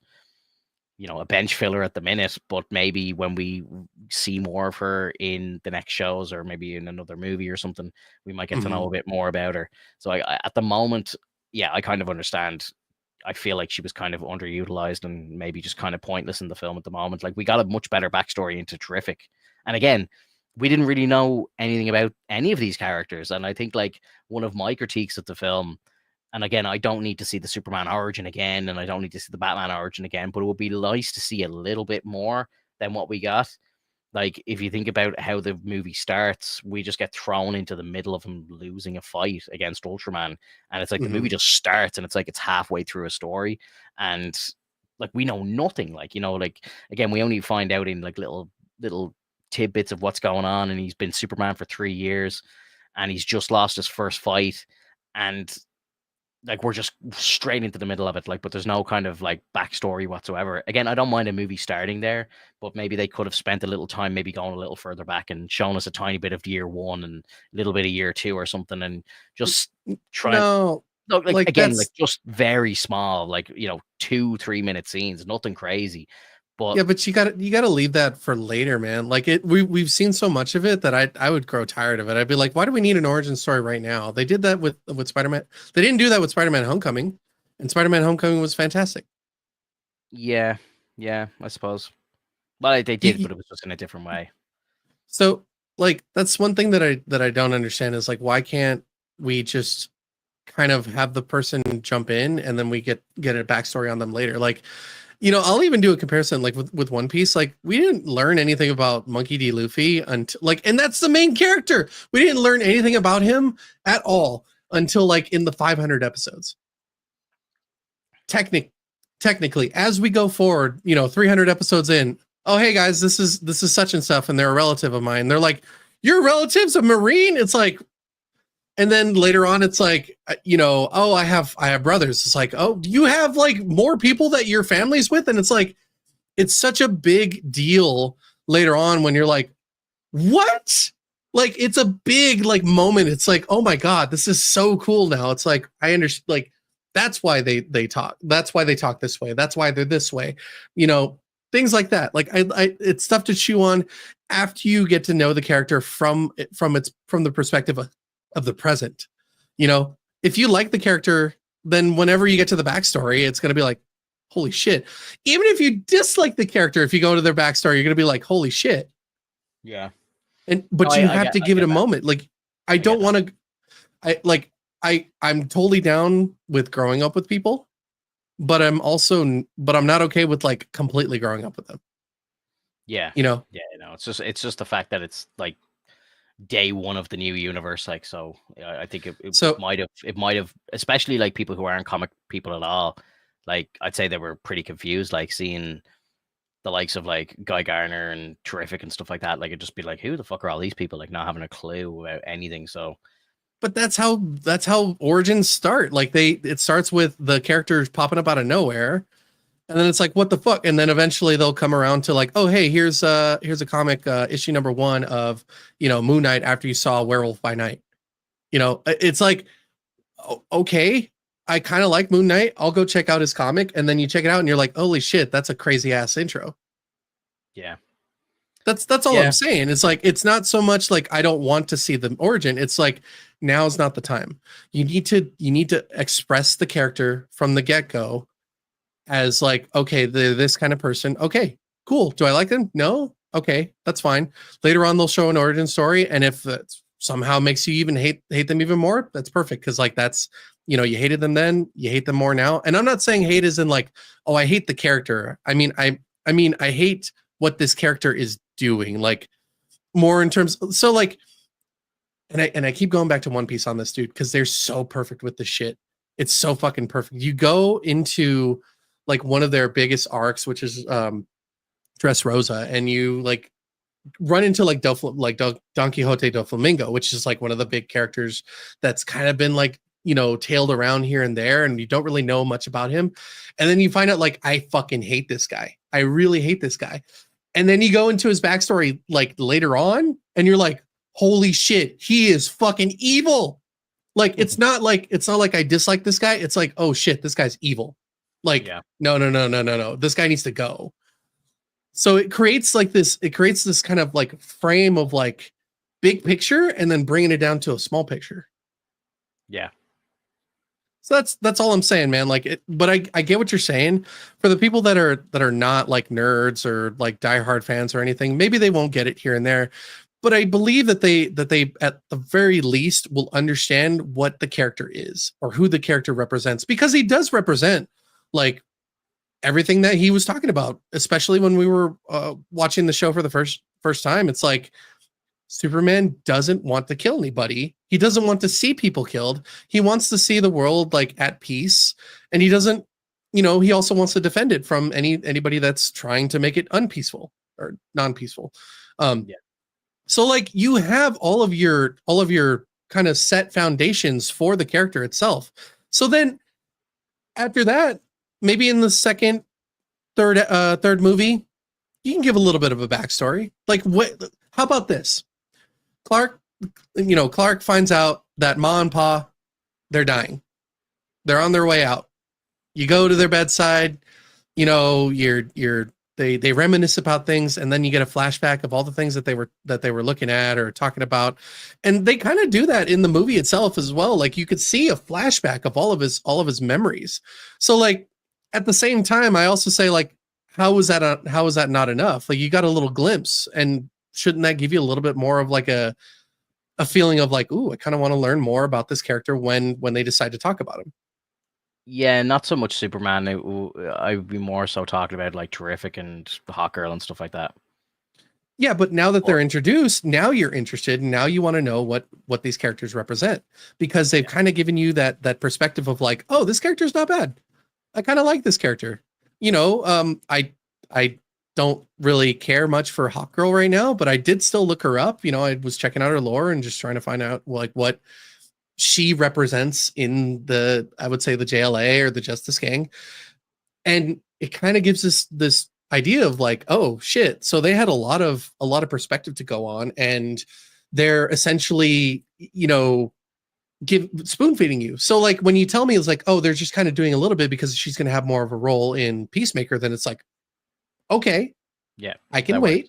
a bench filler at the minute. But maybe when we see more of her in the next shows, or maybe in another movie or something, we might get to know a bit more about her. So at the moment, yeah, I kind of understand. I feel like she was kind of underutilized and maybe just kind of pointless in the film at the moment. Like, we got a much better backstory into Terrific. And again, we didn't really know anything about any of these characters. And I think, like, one of my critiques of the film, and again, I don't need to see the Superman origin again, and I don't need to see the Batman origin again, but it would be nice to see a little bit more than what we got. Like, if you think about how the movie starts, we just get thrown into the middle of him losing a fight against Ultraman. And it's like the movie just starts, and it's like it's halfway through a story. And like, we know nothing. Like, like, again, we only find out in like little tidbits of what's going on. And he's been Superman for 3 years, and he's just lost his first fight. And like, we're just straight into the middle of it, like, but there's no kind of like backstory whatsoever. Again, I don't mind a movie starting there, but maybe they could have spent a little time maybe going a little further back and shown us a tiny bit of year one and a little bit of year two or something, and just try. No, like again, like, just very small, like, 2-3 minute scenes, nothing crazy. But yeah, but you gotta leave that for later, man. Like, we've seen so much of it that I would grow tired of it. I'd be like, why do we need an origin story right now? They did that with Spider-Man. They didn't do that with Spider-Man Homecoming, and Spider-Man Homecoming was fantastic. yeah, I suppose. Well, they did, but it was just in a different way. So, like, that's one thing that I don't understand is, like, why can't we just kind of have the person jump in and then we get a backstory on them later? Like, I'll even do a comparison, like, with One Piece. Like, we didn't learn anything about Monkey D. Luffy until, like, and that's the main character. We didn't learn anything about him at all until, like, in the 500 episodes. Technically, as we go forward, 300 episodes in, oh, hey guys, this is such and stuff, and they're a relative of mine. They're like, your relative's a Marine? It's like, and then later on, it's like, oh, I have brothers. It's like, oh, do you have like more people that your family's with? And it's like, it's such a big deal later on when you're like, what? Like, it's a big like moment. It's like, oh my God, this is so cool now. It's like, I understand, like, that's why they talk. That's why they talk this way. That's why they're this way. Things like that. Like, I it's stuff to chew on after you get to know the character from the perspective of the present. If you like the character, then whenever you get to the backstory, it's going to be like, holy shit. Even if you dislike the character, if you go to their backstory, you're going to be like, holy shit. Yeah. But you have to give it a moment. Like, I don't want to, I'm totally down with growing up with people, but I'm not okay with like completely growing up with them. Yeah. It's just the fact that it's like day one of the new universe. Like, so I think it might have, especially like people who aren't comic people at all. Like, I'd say they were pretty confused, like seeing the likes of like Guy Garner and Terrific and stuff like that. Like, it'd just be like, who the fuck are all these people? Like, not having a clue about anything. So, but that's how origins start. Like, it starts with the characters popping up out of nowhere, and then it's like, what the fuck? And then eventually they'll come around to like, oh, hey, here's a comic, issue number 1 of, Moon Knight after you saw Werewolf by Night. It's like, okay, I kind of like Moon Knight. I'll go check out his comic. And then you check it out and you're like, holy shit, that's a crazy ass intro. Yeah. That's all I'm saying. It's like, it's not so much like I don't want to see the origin. It's like, now's not the time. You need to express the character from the get-go as like, okay, they're this kind of person. Okay, cool. Do I like them? No? Okay, that's fine. Later on, they'll show an origin story. And if that somehow makes you even hate them even more, that's perfect. Cause like, that's, you hated them then, you hate them more now. And I'm not saying hate is in like, oh, I hate the character. I mean, I hate what this character is doing, like, more in terms. So like, and I keep going back to One Piece on this, dude, because they're so perfect with the shit. It's so fucking perfect. You go into like one of their biggest arcs, which is Dressrosa, and you like run into like Don Quixote del Flamingo, which is like one of the big characters that's kind of been like, tailed around here and there, and you don't really know much about him. And then you find out like, I fucking hate this guy. I really hate this guy. And then you go into his backstory like later on, and you're like, holy shit, he is fucking evil. Like it's not like I dislike this guy. It's like, oh shit, this guy's evil. Like, Yeah. no. This guy needs to go. So it creates like this, it creates this kind of like frame of like big picture and then bringing it down to a small picture. Yeah. So that's all I'm saying, man. Like it, but I get what you're saying. For the people that are not like nerds or like diehard fans or anything, maybe they won't get it here and there. But I believe that they at the very least will understand what the character is or who the character represents, because he does represent like everything that he was talking about, especially when we were watching the show for the first time. It's like Superman doesn't want to kill anybody. He doesn't want to see people killed. He wants to see the world like at peace, and he doesn't, he also wants to defend it from anybody that's trying to make it unpeaceful or non-peaceful. Yeah. So like you have all of your kind of set foundations for the character itself. So then after that, maybe in the third movie, you can give a little bit of a backstory. Like how about this? Clark finds out that Ma and Pa, they're dying. They're on their way out. You go to their bedside, they reminisce about things, and then you get a flashback of all the things that they were looking at or talking about. And they kind of do that in the movie itself as well. Like you could see a flashback of all of his memories. So like at the same time, I also say like, how is that not enough? Like you got a little glimpse, and shouldn't that give you a little bit more of like a feeling of like, ooh, I kind of want to learn more about this character when they decide to talk about him? Yeah, not so much Superman. I would be more so talking about like Terrific and Hawkgirl and stuff like that. Yeah, but now that they're introduced, now you're interested, and now you want to know what these characters represent, because they've kind of given you that perspective of like, oh, this character's not bad. I kind of like this character. I don't really care much for Hawkgirl right now, but I did still look her up. I was checking out her lore and just trying to find out like what she represents in I would say the JLA or the Justice Gang. And it kind of gives us this idea of like, oh shit. So they had a lot of perspective to go on, and they're essentially, spoon feeding you. So like when you tell me it's like, oh, they're just kind of doing a little bit because she's going to have more of a role in Peacemaker, then it's like, okay, yeah, I can wait.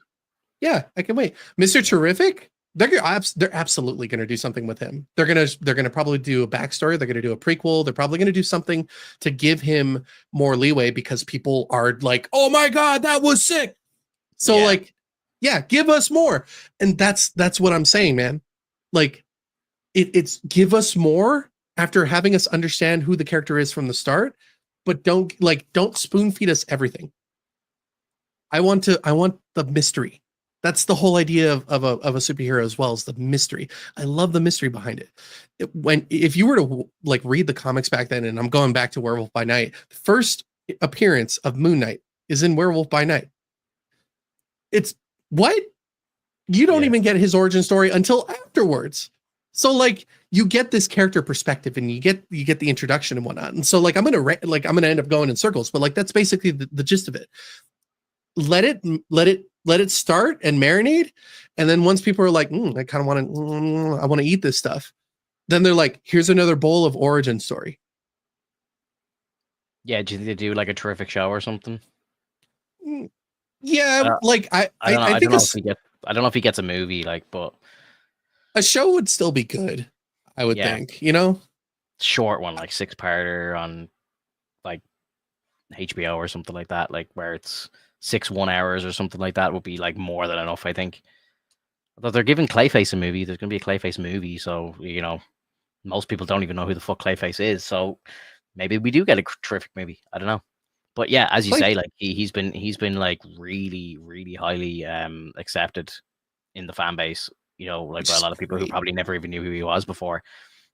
Yeah, I can wait. Mr. Terrific, they're absolutely going to do something with him. They're going to probably do a backstory. They're going to do a prequel. They're probably going to do something to give him more leeway, because people are like, oh my God, that was sick. So like, yeah, give us more. And that's what I'm saying, man. Like it's give us more after having us understand who the character is from the start, but don't spoon feed us everything. I want the mystery. That's the whole idea of a superhero as well, as the mystery. I love the mystery behind it. If you were to like read the comics back then, and I'm going back to Werewolf by Night, the first appearance of Moon Knight is in Werewolf by Night. It's what? You don't even get his origin story until afterwards. So like you get this character perspective, and you get the introduction and whatnot. And so like I'm gonna end up going in circles, but like that's basically the gist of it. Let it start and marinate, and then once people are like, I kind of want to, I want to eat this stuff, then they're like, here's another bowl of origin story. Yeah, do they do like a Terrific show or something? Yeah, like I think I don't know if he gets a movie, like, but a show would still be good. I would think, short one, like 6-parter on like HBO or something like that, like where it's 6 1 hours or something like that would be like more than enough, I think. Although they're giving Clayface a movie, there's gonna be a Clayface movie, so most people don't even know who the fuck Clayface is. So maybe we do get a Terrific movie. I don't know. But yeah, as you say, like he's been like really, really highly accepted in the fan base, like by a lot of people who probably never even knew who he was before.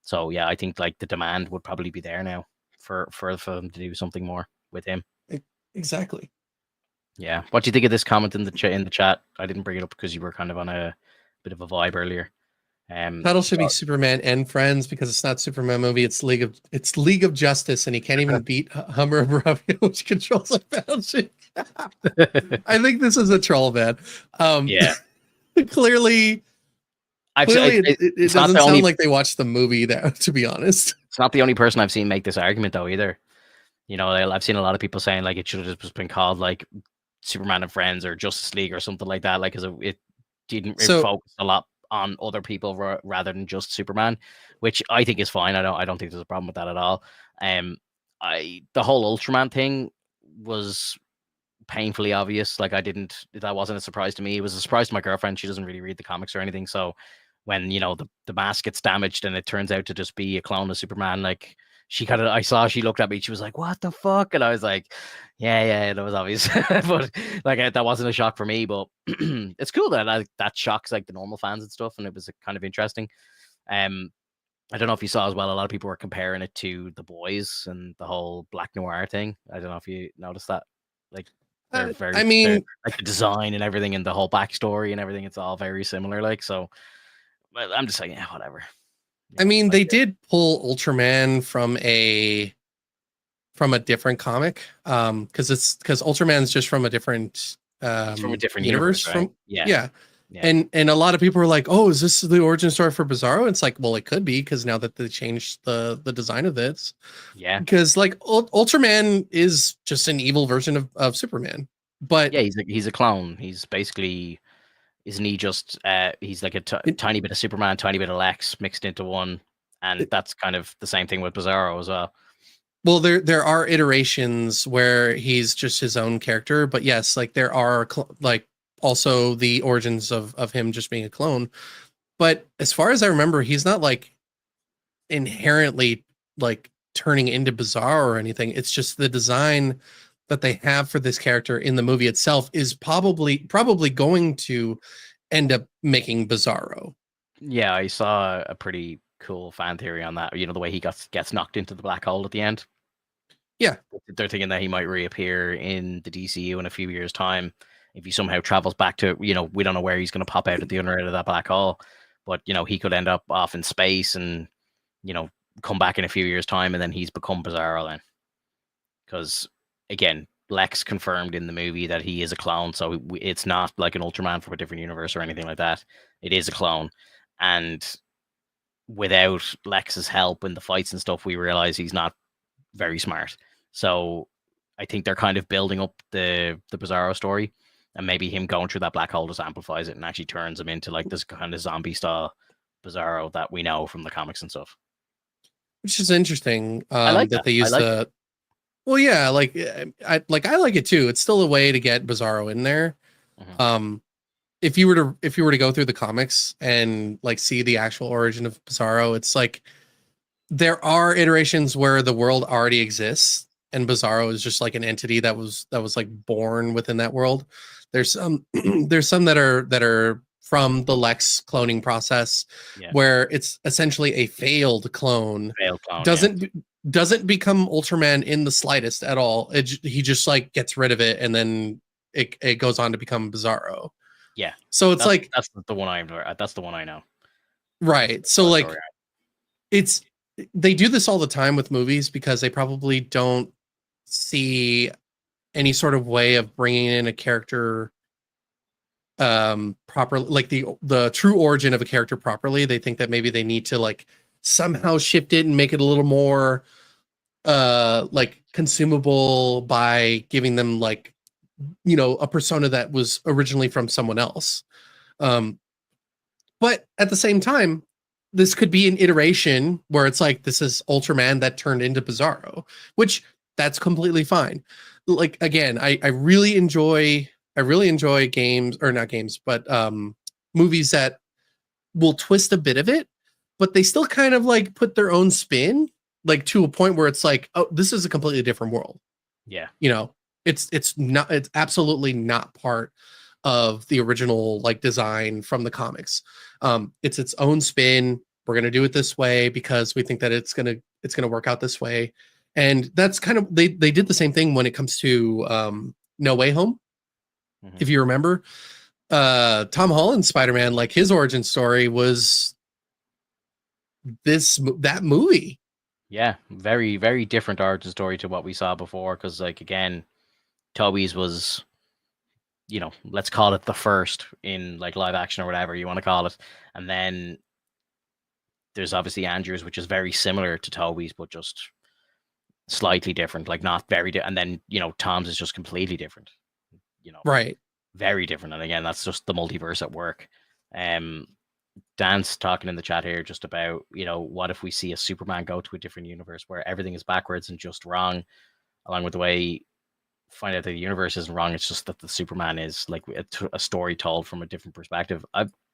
So yeah, I think like the demand would probably be there now for them to do something more with him. Exactly. Yeah. What do you think of this comment in the chat? I didn't bring it up because you were kind of on a bit of a vibe earlier. Title should be Superman and Friends, because it's not Superman movie. It's League of Justice, and he can't even beat Hummer Bravia, which controls a battleship. I think this is a troll, man. Yeah. Clearly, Clearly, it it's not the doesn't sound only like they watched the movie. That, to be honest, it's not the only person I've seen make this argument though either. You know, I've seen a lot of people saying like it should have just been called like Superman and Friends or Justice League or something like that, like because it so focused a lot on other people rather than just Superman, which I think is fine. I don't think there's a problem with that at all. The whole Ultraman thing was painfully obvious. Like that wasn't a surprise to me. It was a surprise to my girlfriend. She doesn't really read the comics or anything. So when the mask gets damaged and it turns out to just be a clone of Superman, like she looked at me, she was like, "What the fuck?" And I was like, "Yeah, that was obvious." But like that wasn't a shock for me. But it's cool that shocks like the normal fans and stuff, and it was kind of interesting. I don't know if you saw as well. A lot of people were comparing it to The Boys and the whole Black Noir thing. I don't know if you noticed that. Like I they're mean, like the design and everything and the whole backstory and everything. It's all very similar. Like so, but I'm just saying, yeah, whatever. You know, like they did pull Ultraman from a different comic, because Ultraman's just from a different he's from a different universe, right? from Yeah, yeah. yeah, And a lot of people are like, "Oh, is this the origin story for Bizarro?" It's like, well, it could be, because now that they changed the design of this, yeah, because like Ultraman is just an evil version of Superman, but yeah. He's a clone. He's basically isn't he just he's like a it, tiny bit of Superman, tiny bit of Lex mixed into one, and it, that's kind of the same thing with Bizarro as well. well, there are iterations where he's just his own character, but yes, like there are like also the origins of him just being a clone. But as far as I remember, he's not like inherently like turning into Bizarre or anything. It's just the design that they have for this character in the movie itself is probably going to end up making Bizarro. Yeah, I saw a pretty cool fan theory on that. You know, the way he gets knocked into the black hole at the end. Yeah, They're thinking that he might reappear in the DCU in a few years' time if he somehow travels back to, we don't know where he's going to pop out at the other end of that black hole, but he could end up off in space and you know come back in a few years' time, and then he's become Bizarro then. Because again, Lex confirmed in the movie that he is a clone, so it's not like an Ultraman from a different universe or anything like that. It is a clone, and without Lex's help in the fights and stuff, we realize he's not very smart. So I think they're kind of building up the Bizarro story, and maybe him going through that black hole just amplifies it and actually turns him into like this kind of zombie style Bizarro that we know from the comics and stuff. which is interesting. I like That that. they I use like it. the well, yeah, like I like it too. It's still a way to get Bizarro in there. Mhm. Um, if you were to go through the comics and like see the actual origin of Bizarro, it's like there are iterations where the world already exists and Bizarro is just like an entity that was like born within that world. There's some there's some that are from the Lex cloning process Yeah, where it's essentially a failed clone. failed clone. Yeah, Doesn't doesn't become Ultraman in the slightest at all. He just like gets rid of it and then it goes on to become Bizarro. yeah. So it's That's like that's the one I that's the one I know. right. So That like story. it's they do this all the time with movies because they probably don't see any sort of way of bringing in a character properly, like the true origin of a character properly. They think that maybe they need to like somehow shift it and make it a little more like consumable by giving them like a persona that was originally from someone else. um but at the same time, this could be an iteration where it's like this is Ultraman that turned into Bizarro, which that's completely fine. Like again, I really enjoy games, or not games, but movies that will twist a bit of it, but they still kind of like put their own spin, like to a point where it's like, oh, this is a completely different world. Yeah, You know, it's absolutely not part of the original like design from the comics. It's its own spin. We're gonna do it this way because we think that it's gonna work out this way. And that's kind of they did the same thing when it comes to No Way Home. hmm If you remember, Tom Holland's Spider-Man, like his origin story was that movie. yeah. Very very different origin story to what we saw before. Because like again, Toby's was let's call it the first in like live action or whatever you want to call it. And then there's obviously Andrew's, which is very similar to Toby's, but just slightly different, like not very and then Tom's is just completely different, Right. very different. And again, that's just the multiverse at work. Dan's talking in the chat here just about, what if we see a Superman go to a different universe where everything is backwards and just wrong, along with the way find out that the universe isn't wrong. It's just that the Superman is like a story told from a different perspective.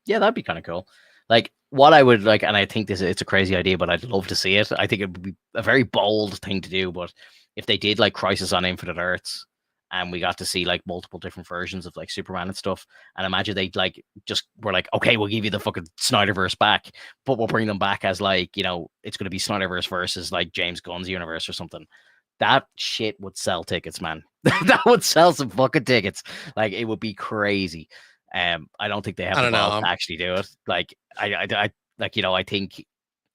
Yeah, that'd be kind of cool. Like what I would like, and I think it's a crazy idea, but I'd love to see it. I think it would be a very bold thing to do, but if they did like Crisis on Infinite Earths, and we got to see like multiple different versions of like Superman and stuff, and imagine they like just were like, okay, we'll give you the fucking Snyderverse back, but we'll bring them back as like, it's going to be Snyderverse versus like James Gunn's universe or something. That shit would sell tickets, man. That would sell some fucking tickets. Like it would be crazy. I don't think they have the balls to actually do it. Like I I think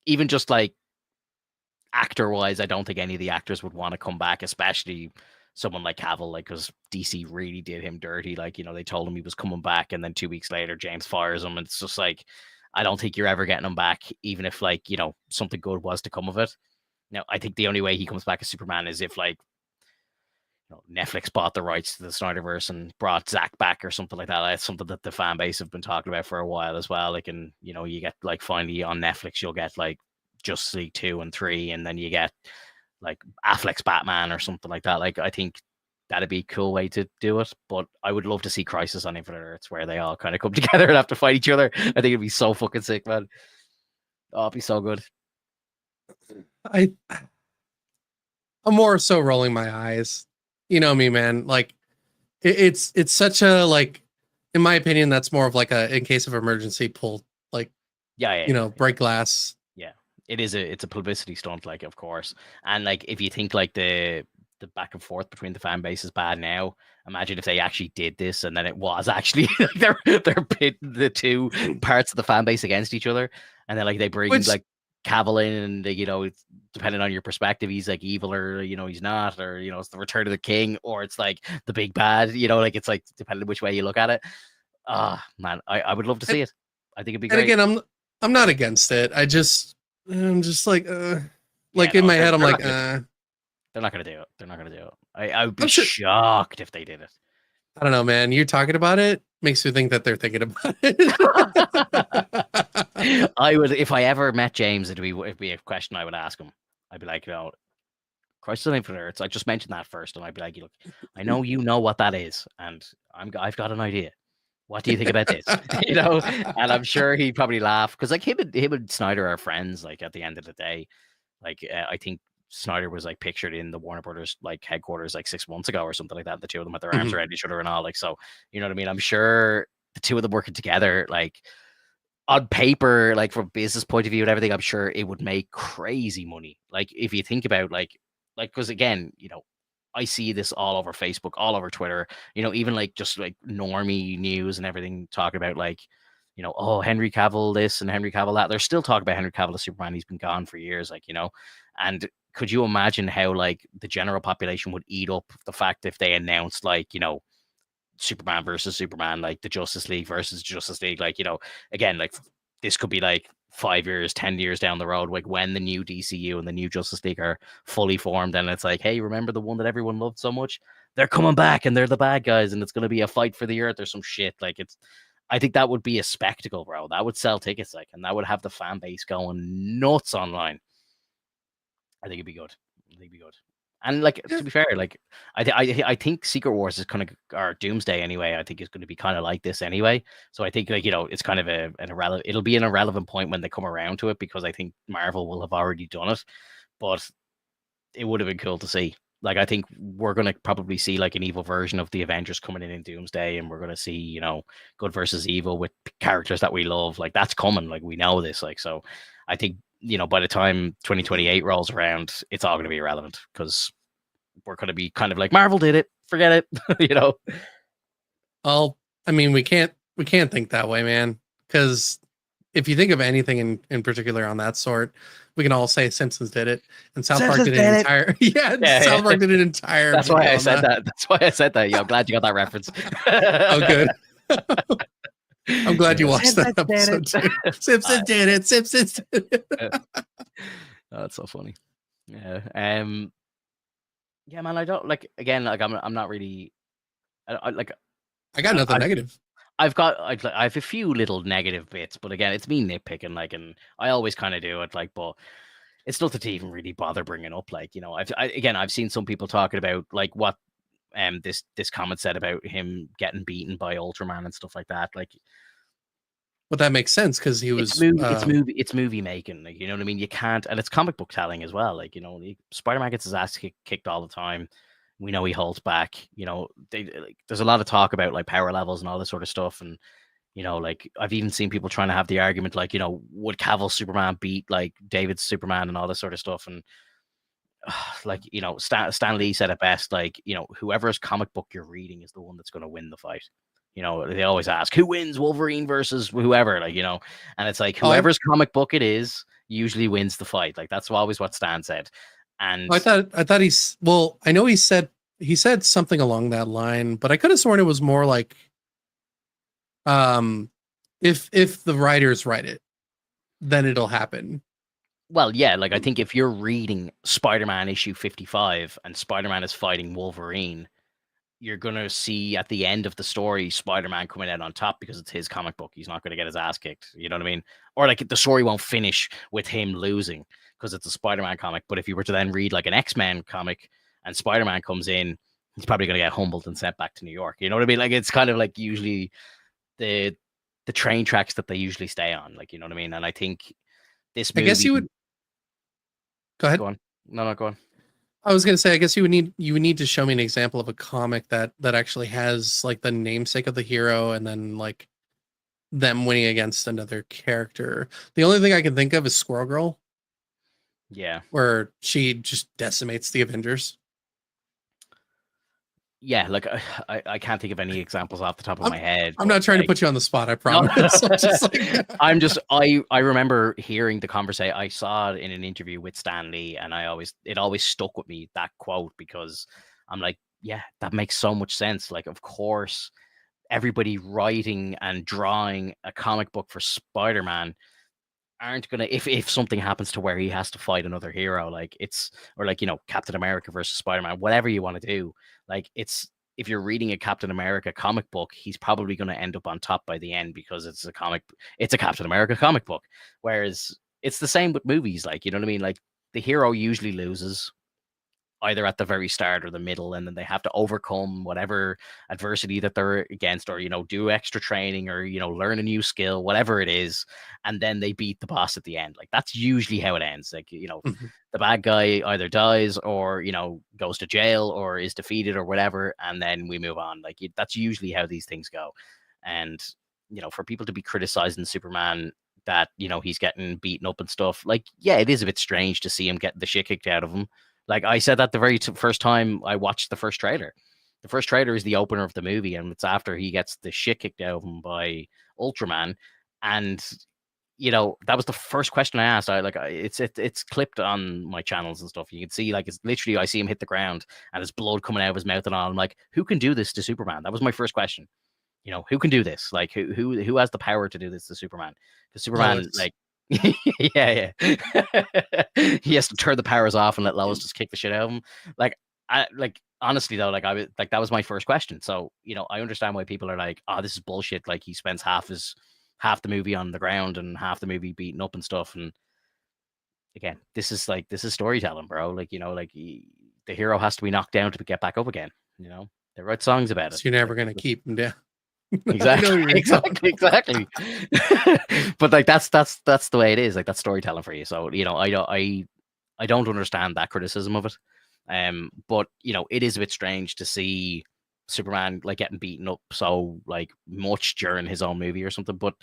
even just like actor wise, I don't think any of the actors would want to come back, especially someone like Cavill, like because DC really did him dirty. Like they told him he was coming back, and then 2 weeks later, James fires him. And it's just like I don't think you're ever getting him back, even if like something good was to come of it. Now, I think the only way he comes back as Superman is if like Netflix bought the rights to the Snyderverse and brought Zack back or something like that. That's something that the fan base have been talking about for a while as well. Like, and you get like finally on Netflix, you'll get like Justice League 2 and 3, and then you get like Affleck's Batman or something like that. Like, I think that'd be a cool way to do it. But I would love to see Crisis on Infinite Earths where they all kind of come together and have to fight each other. I think it'd be so fucking sick, man. Oh, it'd be so good. I'm more so rolling my eyes. You know me, man. Like it's such a like, in my opinion, that's more of like a in case of emergency pull, like break glass. Yeah, it's a publicity stunt, like of course. And like if you think like the back and forth between the fan base is bad now, imagine if they actually did this and then it was actually they're pitting the two parts of the fan base against each other, and then like they bring like Cavill in, and it's depending on your perspective, he's like evil or he's not, or it's the Return of the King, or it's like the big bad, like it's like depending on which way you look at it. Man, I would love to see it. I think it'd be great. And again, I'm not against it. I'm just like in my head I'm like they're not gonna do it. They're not gonna do it. I would be shocked if they did it. I don't know, man. You talking about it makes me think that they're thinking about it. I would, if I ever met James, it'd be a question I would ask him. I'd be like, Crisis on Infinite Earths. I just mentioned that first, and I'd be like, look, I know you know what that is, and I've got an idea. What do you think about this? And I'm sure he'd probably laugh because like him and Snyder are friends. Like at the end of the day, like I think Snyder was like pictured in the Warner Brothers like headquarters like 6 months ago or something like that. The two of them had their arms around each other and all, like, so you know what I mean. I'm sure the two of them working together, like on paper, like from a business point of view and everything, I'm sure it would make crazy money. Like if you think about like because again, I see this all over Facebook, all over Twitter, even like just like normie news and everything talking about like, oh, Henry Cavill this and Henry Cavill that. They're still talking about Henry Cavill as Superman. He's been gone for years, like, and could you imagine how like the general population would eat up the fact if they announced like, Superman versus Superman, like the Justice League versus Justice League, like, again, like this could be like 5 years, 10 years down the road, like when the new DCU and the new Justice League are fully formed, and it's like, hey, remember the one that everyone loved so much? They're coming back and they're the bad guys, and it's going to be a fight for the earth or some shit. Like I think that would be a spectacle, bro. That would sell tickets, like, and that would have the fan base going nuts online. I think it'd be good. And like to be fair, like I think Secret Wars is kind of, or Doomsday anyway, I think is going to be kind of like this anyway. So I think like it's kind of an irrelevant. It'll be an irrelevant point when they come around to it, because I think Marvel will have already done it. But it would have been cool to see. Like I think we're going to probably see like an evil version of the Avengers coming in Doomsday, and we're going to see good versus evil with characters that we love. Like that's coming. Like we know this. Like so, I think by the time 2028 rolls around, it's all going to be irrelevant because we're going to be kind of like, Marvel did it, forget it. Well, I mean, we can't think that way, man. Because if you think of anything in particular on that sort, we can all say Simpsons did it, and South Park Simpsons did an did it. entire Yeah, South Park did an entire. that's why video I on said that. That's why I said that. Yeah, I'm glad you got that reference. Oh, good. I'm glad you watched that Simpsons did episode too. it. Simpsons did it. Simpsons did it. Oh, that's so funny. Yeah. Yeah, man. I don't like. Again, like I'm not really. Like. I got nothing negative. I have a few little negative bits, but again, it's me nitpicking. Like, and I always kind of do it. Like, but it's nothing to even really bother bringing up. Like, I've seen some people talking about like what this comment said about him getting beaten by Ultraman and stuff like that. Like, But that makes sense because he was. it's movie making. Like, you know what I mean? You can't, and it's comic book telling as well. Like, Spider-Man gets his ass kicked all the time. We know he holds back. There's a lot of talk about like power levels and all this sort of stuff, and like I've even seen people trying to have the argument like, would Cavill's Superman beat like David's Superman and all this sort of stuff, and like Stan Lee said it best, like whoever's comic book you're reading is the one that's going to win the fight. They always ask who wins, Wolverine versus whoever, like and it's like whoever's comic book it is usually wins the fight. Like that's always what Stan said. And I thought he's well. I know he said something along that line, but I could have sworn it was more like, if the writers write it, then it'll happen. Well, yeah, like I think if you're reading Spider-Man issue 55 and Spider-Man is fighting Wolverine, you're gonna see at the end of the story Spider-Man coming out on top because it's his comic book. He's not gonna get his ass kicked. You know what I mean? Or like the story won't finish with him losing because it's a Spider-Man comic. But if you were to then read like an X-Men comic and Spider-Man comes in, he's probably gonna get humbled and sent back to New York. You know what I mean? Like it's kind of like usually the train tracks that they usually stay on. Like, you know what I mean? And I think this movie, I guess you would go ahead. Go on. No, go on. I was gonna say, I guess you would need to show me an example of a comic that actually has like the namesake of the hero and then like them winning against another character. The only thing I can think of is Squirrel Girl. Yeah. Where she just decimates the Avengers. Yeah, like I can't think of any examples off the top of my head. I'm not trying to put you on the spot, I promise. I remember hearing the conversation. I saw it in an interview with Stan Lee, and it always stuck with me, that quote, because I'm like, yeah, that makes so much sense. Like, of course, everybody writing and drawing a comic book for Spider-Man aren't gonna, if something happens to where he has to fight another hero, like or like Captain America versus Spider-Man, whatever you want to do, like if you're reading a Captain America comic book, he's probably going to end up on top by the end because it's a Captain America comic book. Whereas it's the same with movies, like, you know what I mean? Like the hero usually loses either at the very start or the middle, and then they have to overcome whatever adversity that they're against, or do extra training, or learn a new skill, whatever it is, and then they beat the boss at the end. Like that's usually how it ends. Like the bad guy either dies or goes to jail or is defeated or whatever, and then we move on. Like that's usually how these things go. And for people to be criticizing Superman that he's getting beaten up and stuff, like, yeah, it is a bit strange to see him getting the shit kicked out of him. Like I said that the very first time I watched the first trailer. The first trailer is the opener of the movie, and it's after he gets the shit kicked out of him by Ultraman. And that was the first question I asked. It's clipped on my channels and stuff. You can see, like, it's literally, I see him hit the ground and there's blood coming out of his mouth and all. I'm like, who can do this to Superman? That was my first question. Who can do this? Like, who has the power to do this to Superman? Because Superman, like, yeah. He has to turn the powers off and let Lois just kick the shit out of him. Like, honestly though, like that was my first question. So, I understand why people are like, oh, this is bullshit. Like he spends half the movie on the ground and half the movie beaten up and stuff. And again, this is storytelling, bro. Like, the hero has to be knocked down to get back up again. They write songs about it. So you're never going to keep him down. Exactly. But like that's the way it is. Like that's storytelling for you. So I don't understand that criticism of it. But it is a bit strange to see Superman like getting beaten up so like much during his own movie or something. But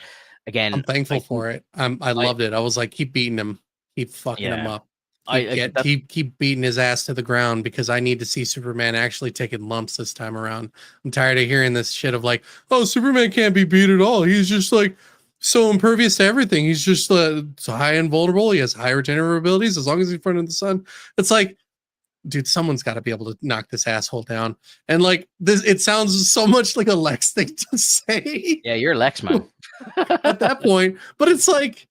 again, I'm thankful for it. I loved it. I was like, keep beating him, keep fucking him up. Keep beating his ass to the ground, because I need to see Superman actually taking lumps this time around. I'm tired of hearing this shit of like, oh, Superman can't be beat at all. He's just like, so impervious to everything. He's just high and vulnerable. He has high regenerative abilities as long as he's in front of the sun. It's like, dude, someone's got to be able to knock this asshole down. And like this, it sounds so much like a Lex thing to say. Yeah, you're Lex, man. At that point, but it's like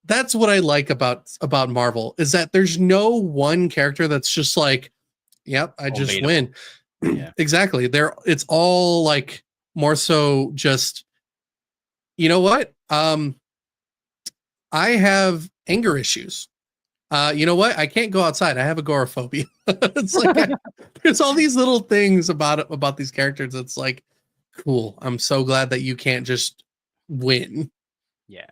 that's what I like about Marvel is that there's no one character that's just like, yep, I just win. Yeah. Exactly. It's all like more so just, you know what? I have anger issues. You know what? I can't go outside. I have agoraphobia. It's like there's all these little things about these characters. It's like, cool. I'm so glad that you can't just win. Yeah.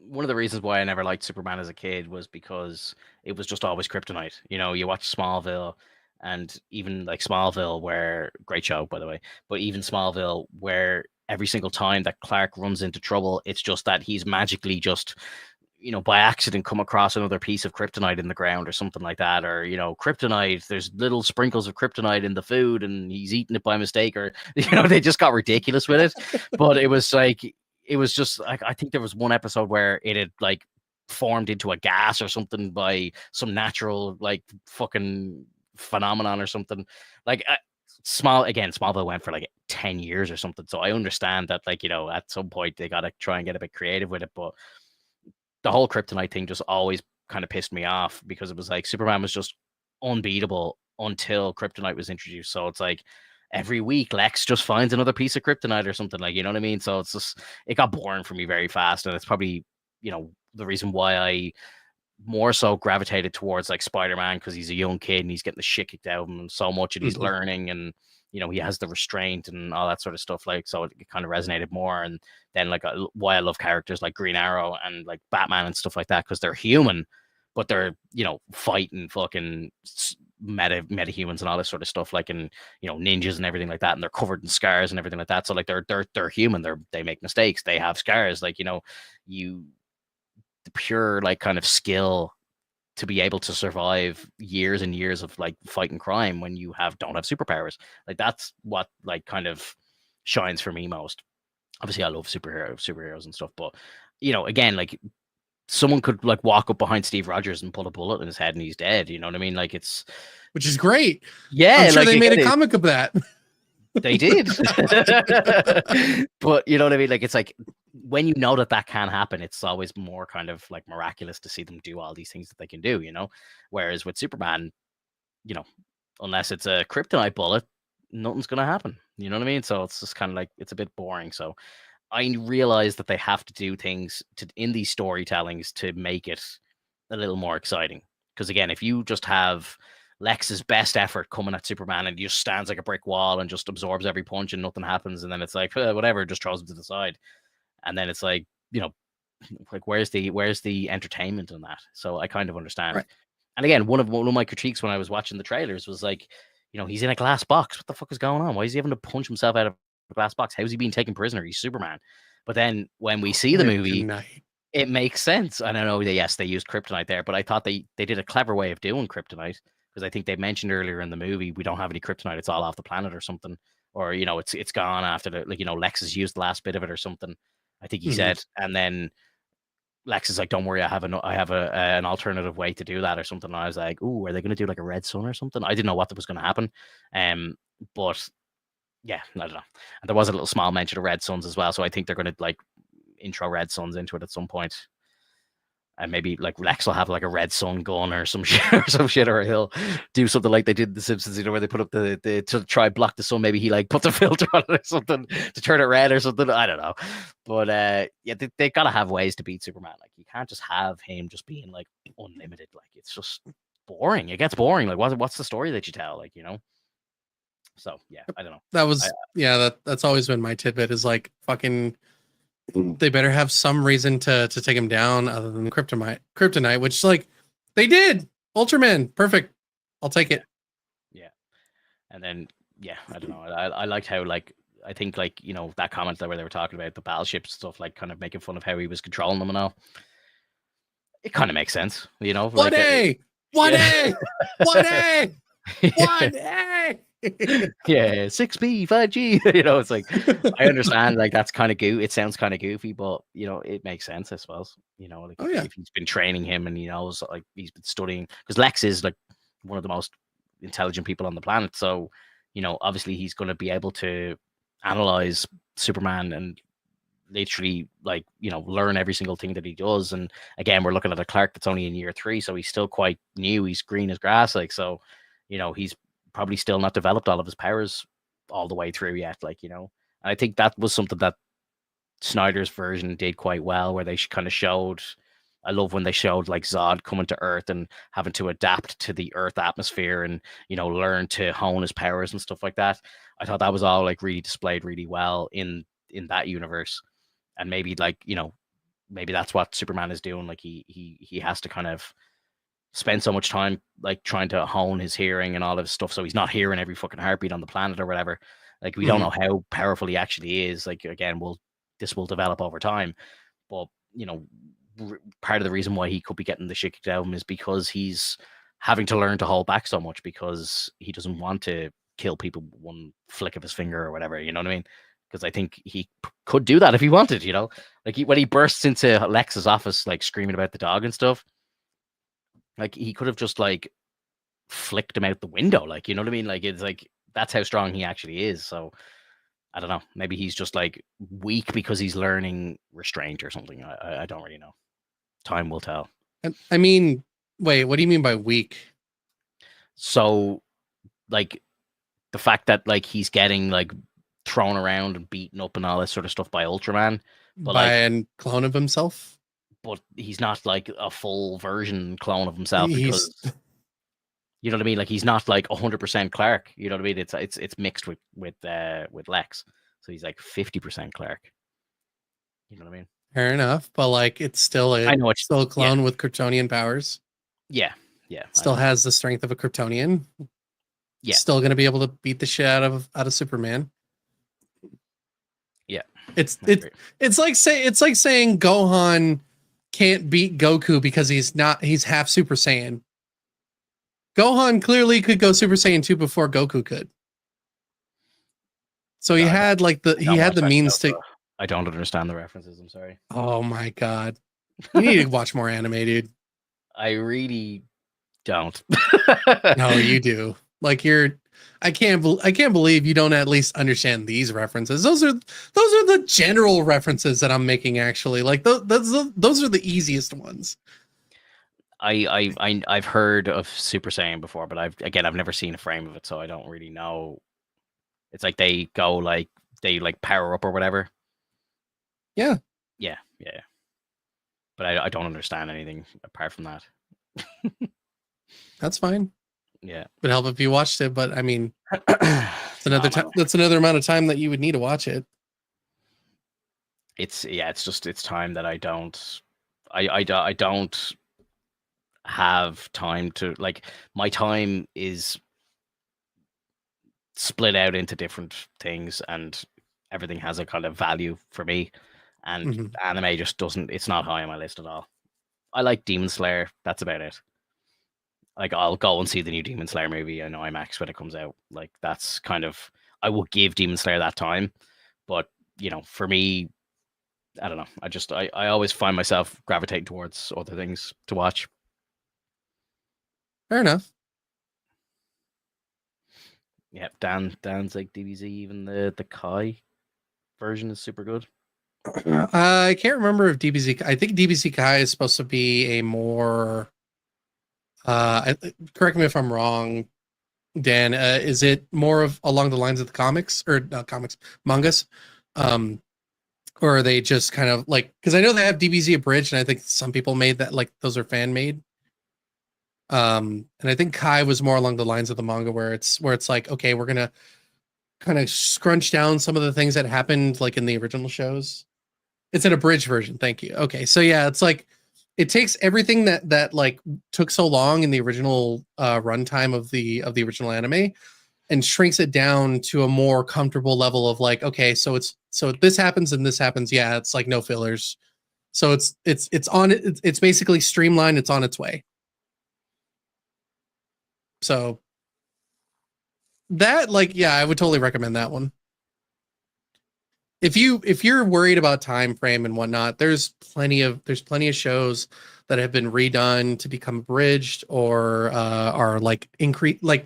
One of the reasons why I never liked Superman as a kid was because it was just always kryptonite. You know, you watch Smallville, and even like Smallville, where great show by the way, but even Smallville, where every single time that Clark runs into trouble, it's just that he's magically just, you know, by accident come across another piece of kryptonite in the ground or something like that, or, you know, kryptonite, there's little sprinkles of kryptonite in the food and he's eating it by mistake, or, you know, they just got ridiculous with it. But it was like, it was just like, I think there was one episode where it had like formed into a gas or something by some natural like fucking phenomenon or something. Like Smallville went for like 10 years or something, so I understand that, like, you know, at some point they gotta try and get a bit creative with it, but the whole kryptonite thing just always kind of pissed me off because it was like Superman was just unbeatable until kryptonite was introduced. So it's like every week Lex just finds another piece of kryptonite or something, like, you know what I mean? So it's just, it got boring for me very fast, and it's probably, you know, the reason why I more so gravitated towards like Spider-Man, because he's a young kid and he's getting the shit kicked out of him so much, and he's learning, and, you know, he has the restraint and all that sort of stuff. Like, so it kind of resonated more. And then like why I love characters like Green Arrow and like Batman and stuff like that, because they're human, but they're, you know, fighting fucking meta humans and all this sort of stuff, like, and, you know, ninjas and everything like that, and they're covered in scars and everything like that. So like they're human. They make mistakes. They have scars. Like, you know, the pure like kind of skill to be able to survive years and years of like fighting crime when you don't have superpowers. Like, that's what like kind of shines for me most. Obviously I love superheroes and stuff, but, you know, again, like, someone could like walk up behind Steve Rogers and pull a bullet in his head and he's dead, you know what I mean? Like, it's, which is great. yeah, I'm sure like, they made a comic of that. They did. But you know what I mean? Like, it's like, when you know that can happen, it's always more kind of like miraculous to see them do all these things that they can do, you know? Whereas with Superman, you know, unless it's a kryptonite bullet, nothing's going to happen. You know what I mean? So it's just kind of like, it's a bit boring. So I realize that they have to do things in these storytellings to make it a little more exciting. Because again, if you just have Lex's best effort coming at Superman and he just stands like a brick wall and just absorbs every punch and nothing happens, and then it's like, whatever, just throws him to the side, and then it's like, you know, like, where's the entertainment in that? So I kind of understand. Right. And again, one of my critiques when I was watching the trailers was like, you know, he's in a glass box. What the fuck is going on? Why is he having to punch himself out of a glass box? How is he being taken prisoner? He's Superman. But then when we see the movie, it makes sense. And I know that, yes, they used kryptonite there, but I thought they did a clever way of doing kryptonite, because I think they mentioned earlier in the movie, we don't have any kryptonite. It's all off the planet or something. Or, you know, it's gone after the, like, you know, Lex has used the last bit of it or something, I think he said. And then Lex is like, don't worry, I have an alternative way to do that or something. And I was like, ooh, are they going to do like a red sun or something? I didn't know what was going to happen. But yeah, I don't know. And there was a little small mention of red suns as well. So I think they're going to like intro red suns into it at some point. And maybe like Lex will have like a red sun gun or some shit, or he'll do something like they did in The Simpsons, you know, where they put up the to try block the sun. Maybe he like puts a filter on it or something to turn it red or something. I don't know, but yeah, they gotta have ways to beat Superman. Like, you can't just have him just being like unlimited. Like, it's just boring. It gets boring. Like, what's the story that you tell? Like, you know. So yeah, I don't know. That was that's always been my tidbit, is like, fucking, they better have some reason to take him down other than kryptonite, which, like, they did. Ultraman, perfect. I'll take it. Yeah. And then, yeah, I don't know. I liked how, like, I think, like, you know, that comment that where they were talking about the battleship stuff, like, kind of making fun of how he was controlling them and all. It kind of makes sense, you know. One like, A, one A, one A, one A. Yeah, 6B, 5G. You know, it's like I understand like that's kind of it sounds kind of goofy, but you know, it makes sense, I suppose. You know, like Oh yeah. if he's been training him and he knows like he's been studying because Lex is like one of the most intelligent people on the planet. So, you know, obviously he's gonna be able to analyze Superman and literally like, you know, learn every single thing that he does. And again, we're looking at a Clark that's only in year 3, so he's still quite new. He's green as grass, like so, you know, he's probably still not developed all of his powers all the way through yet, like, you know. And I think that was something that Snyder's version did quite well, where they kind of showed. I love when they showed like Zod coming to Earth and having to adapt to the Earth atmosphere and, you know, learn to hone his powers and stuff like that. I thought that was all like really displayed really well in that universe. And maybe like, you know, maybe that's what Superman is doing. Like he has to kind of spend so much time like trying to hone his hearing and all of his stuff, so he's not hearing every fucking heartbeat on the planet or whatever. Like we don't Mhm. know how powerful he actually is. Like again, this will develop over time, but you know, part of the reason why he could be getting the shit kicked out of him is because he's having to learn to hold back so much because he doesn't want to kill people with one flick of his finger or whatever. You know what I mean? Because I think he could do that if he wanted. You know, like when he bursts into Lex's office, like screaming about the dog and stuff. Like he could have just like flicked him out the window. Like, you know what I mean? Like it's like that's how strong he actually is. So I don't know. Maybe he's just like weak because he's learning restraint or something. I don't really know. Time will tell. And I mean, wait, what do you mean by weak? So like the fact that like he's getting like thrown around and beaten up and all this sort of stuff by Ultraman, but By like a clone of himself? but he's not like a full version clone of himself He's because you know what I mean? Like he's not like 100% Clark. You know what I mean? It's mixed with Lex. So he's like 50% Clark. You know what I mean? fair enough, but like it's I know what still a yeah. clone with Kryptonian powers. Yeah. Yeah, I Still know. has the strength of a Kryptonian. Yeah. Still going to be able to beat the shit out of Superman. Yeah. It's I it's agree. it's like saying Gohan can't beat Goku because he's half Super Saiyan. Gohan clearly could go Super Saiyan 2 before Goku could. So I don't I he don't had watch the that means show, to. so I don't understand the references. I'm sorry. Oh my god. You need to watch more anime, dude. I really don't. No, you do. Like you're I can't believe you don't at least understand these references. Those are the general references that I'm making actually. Like those are the easiest ones. I've heard of Super Saiyan before, but I've never seen a frame of it, so I don't really know. It's like they like power up or whatever. Yeah, Yeah, yeah. But I don't understand anything apart from that. that's fine. Yeah. Would help if you watched it, but I mean, it's No, another time. man. That's another amount of time that you would need to watch it. It's just it's time that I don't have time to like my time is split out into different things and everything has a kind of value for me and Mhm. anime just doesn't it's not high on my list at all. I like Demon Slayer, that's about it. Like I'll go and see the new Demon Slayer movie on IMAX when it comes out. Like that's kind of I will give Demon Slayer that time, but you know, for me, I don't know. I always find myself gravitating towards other things to watch. Fair enough. Yeah, Dan's like DBZ. Even the Kai version is super good. I can't remember if DBZ. I think DBZ Kai is supposed to be a more. Correct me if I'm wrong, Dan. Is it more of along the lines of the comics or comics mangas? Um, or are they just kind of like because I know they have DBZ abridged, and I think some people made that like those are fan made. And I think Kai was more along the lines of the manga where it's like okay, we're gonna kind of scrunch down some of the things that happened like in the original shows. It's an abridged version. Thank you. Okay, so yeah, it's like it takes everything that like took so long in the original runtime of the original anime and shrinks it down to a more comfortable level of like okay, so this happens and this happens. Yeah, it's like no fillers. So it's on it's basically streamlined. It's on its way. So that, like, yeah, I would totally recommend that one. If you're worried about time frame and whatnot, there's plenty of shows that have been redone to become abridged or are like increase like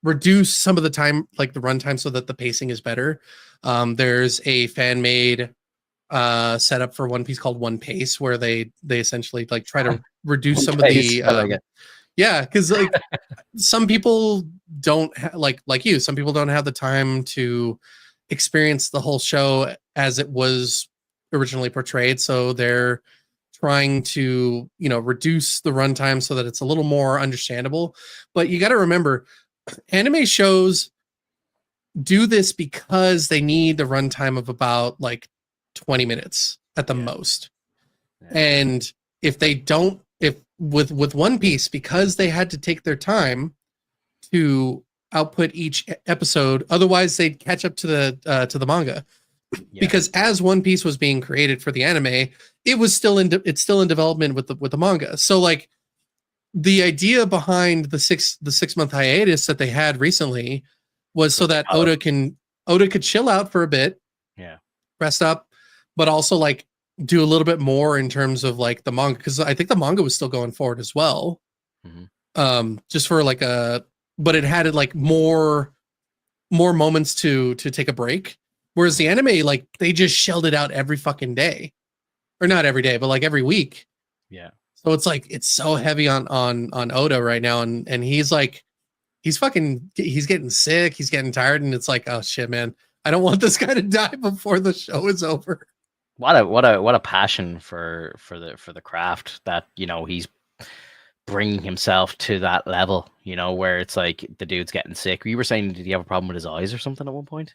reduce some of the time, like the runtime, so that the pacing is better. There's a fan made setup for One Piece called One Pace, where they essentially like try to reduce One some of Piece. the I like it. yeah, because like some people don't like you, some people don't have the time to experience the whole show as it was originally portrayed, so they're trying to, you know, reduce the runtime so that it's a little more understandable. But you got to remember, anime shows do this because they need the runtime of about like 20 minutes at the Yeah. most. Yeah. And if they don't, if with One Piece, because they had to take their time to output each episode, otherwise they'd catch up to the manga. Yeah. Because as One Piece was being created for the anime, it's still in development with the manga. So like the idea behind the 6 month hiatus that they had recently was so that Oda could chill out for a bit, Yeah. rest up, but also like do a little bit more in terms of like the manga, because I think the manga was still going forward as well. Just for like but it had like more moments to take a break. Whereas the anime, like they just shelled it out every fucking day, or not every day, but like every week. Yeah. So it's like it's so heavy on Oda right now, and he's like he's getting sick, he's getting tired, and it's like, oh shit, man, I don't want this guy to die before the show is over. What a passion for the craft that, you know, he's bringing himself to that level, you know, where it's like the dude's getting sick. You were saying, did he have a problem with his eyes or something at one point?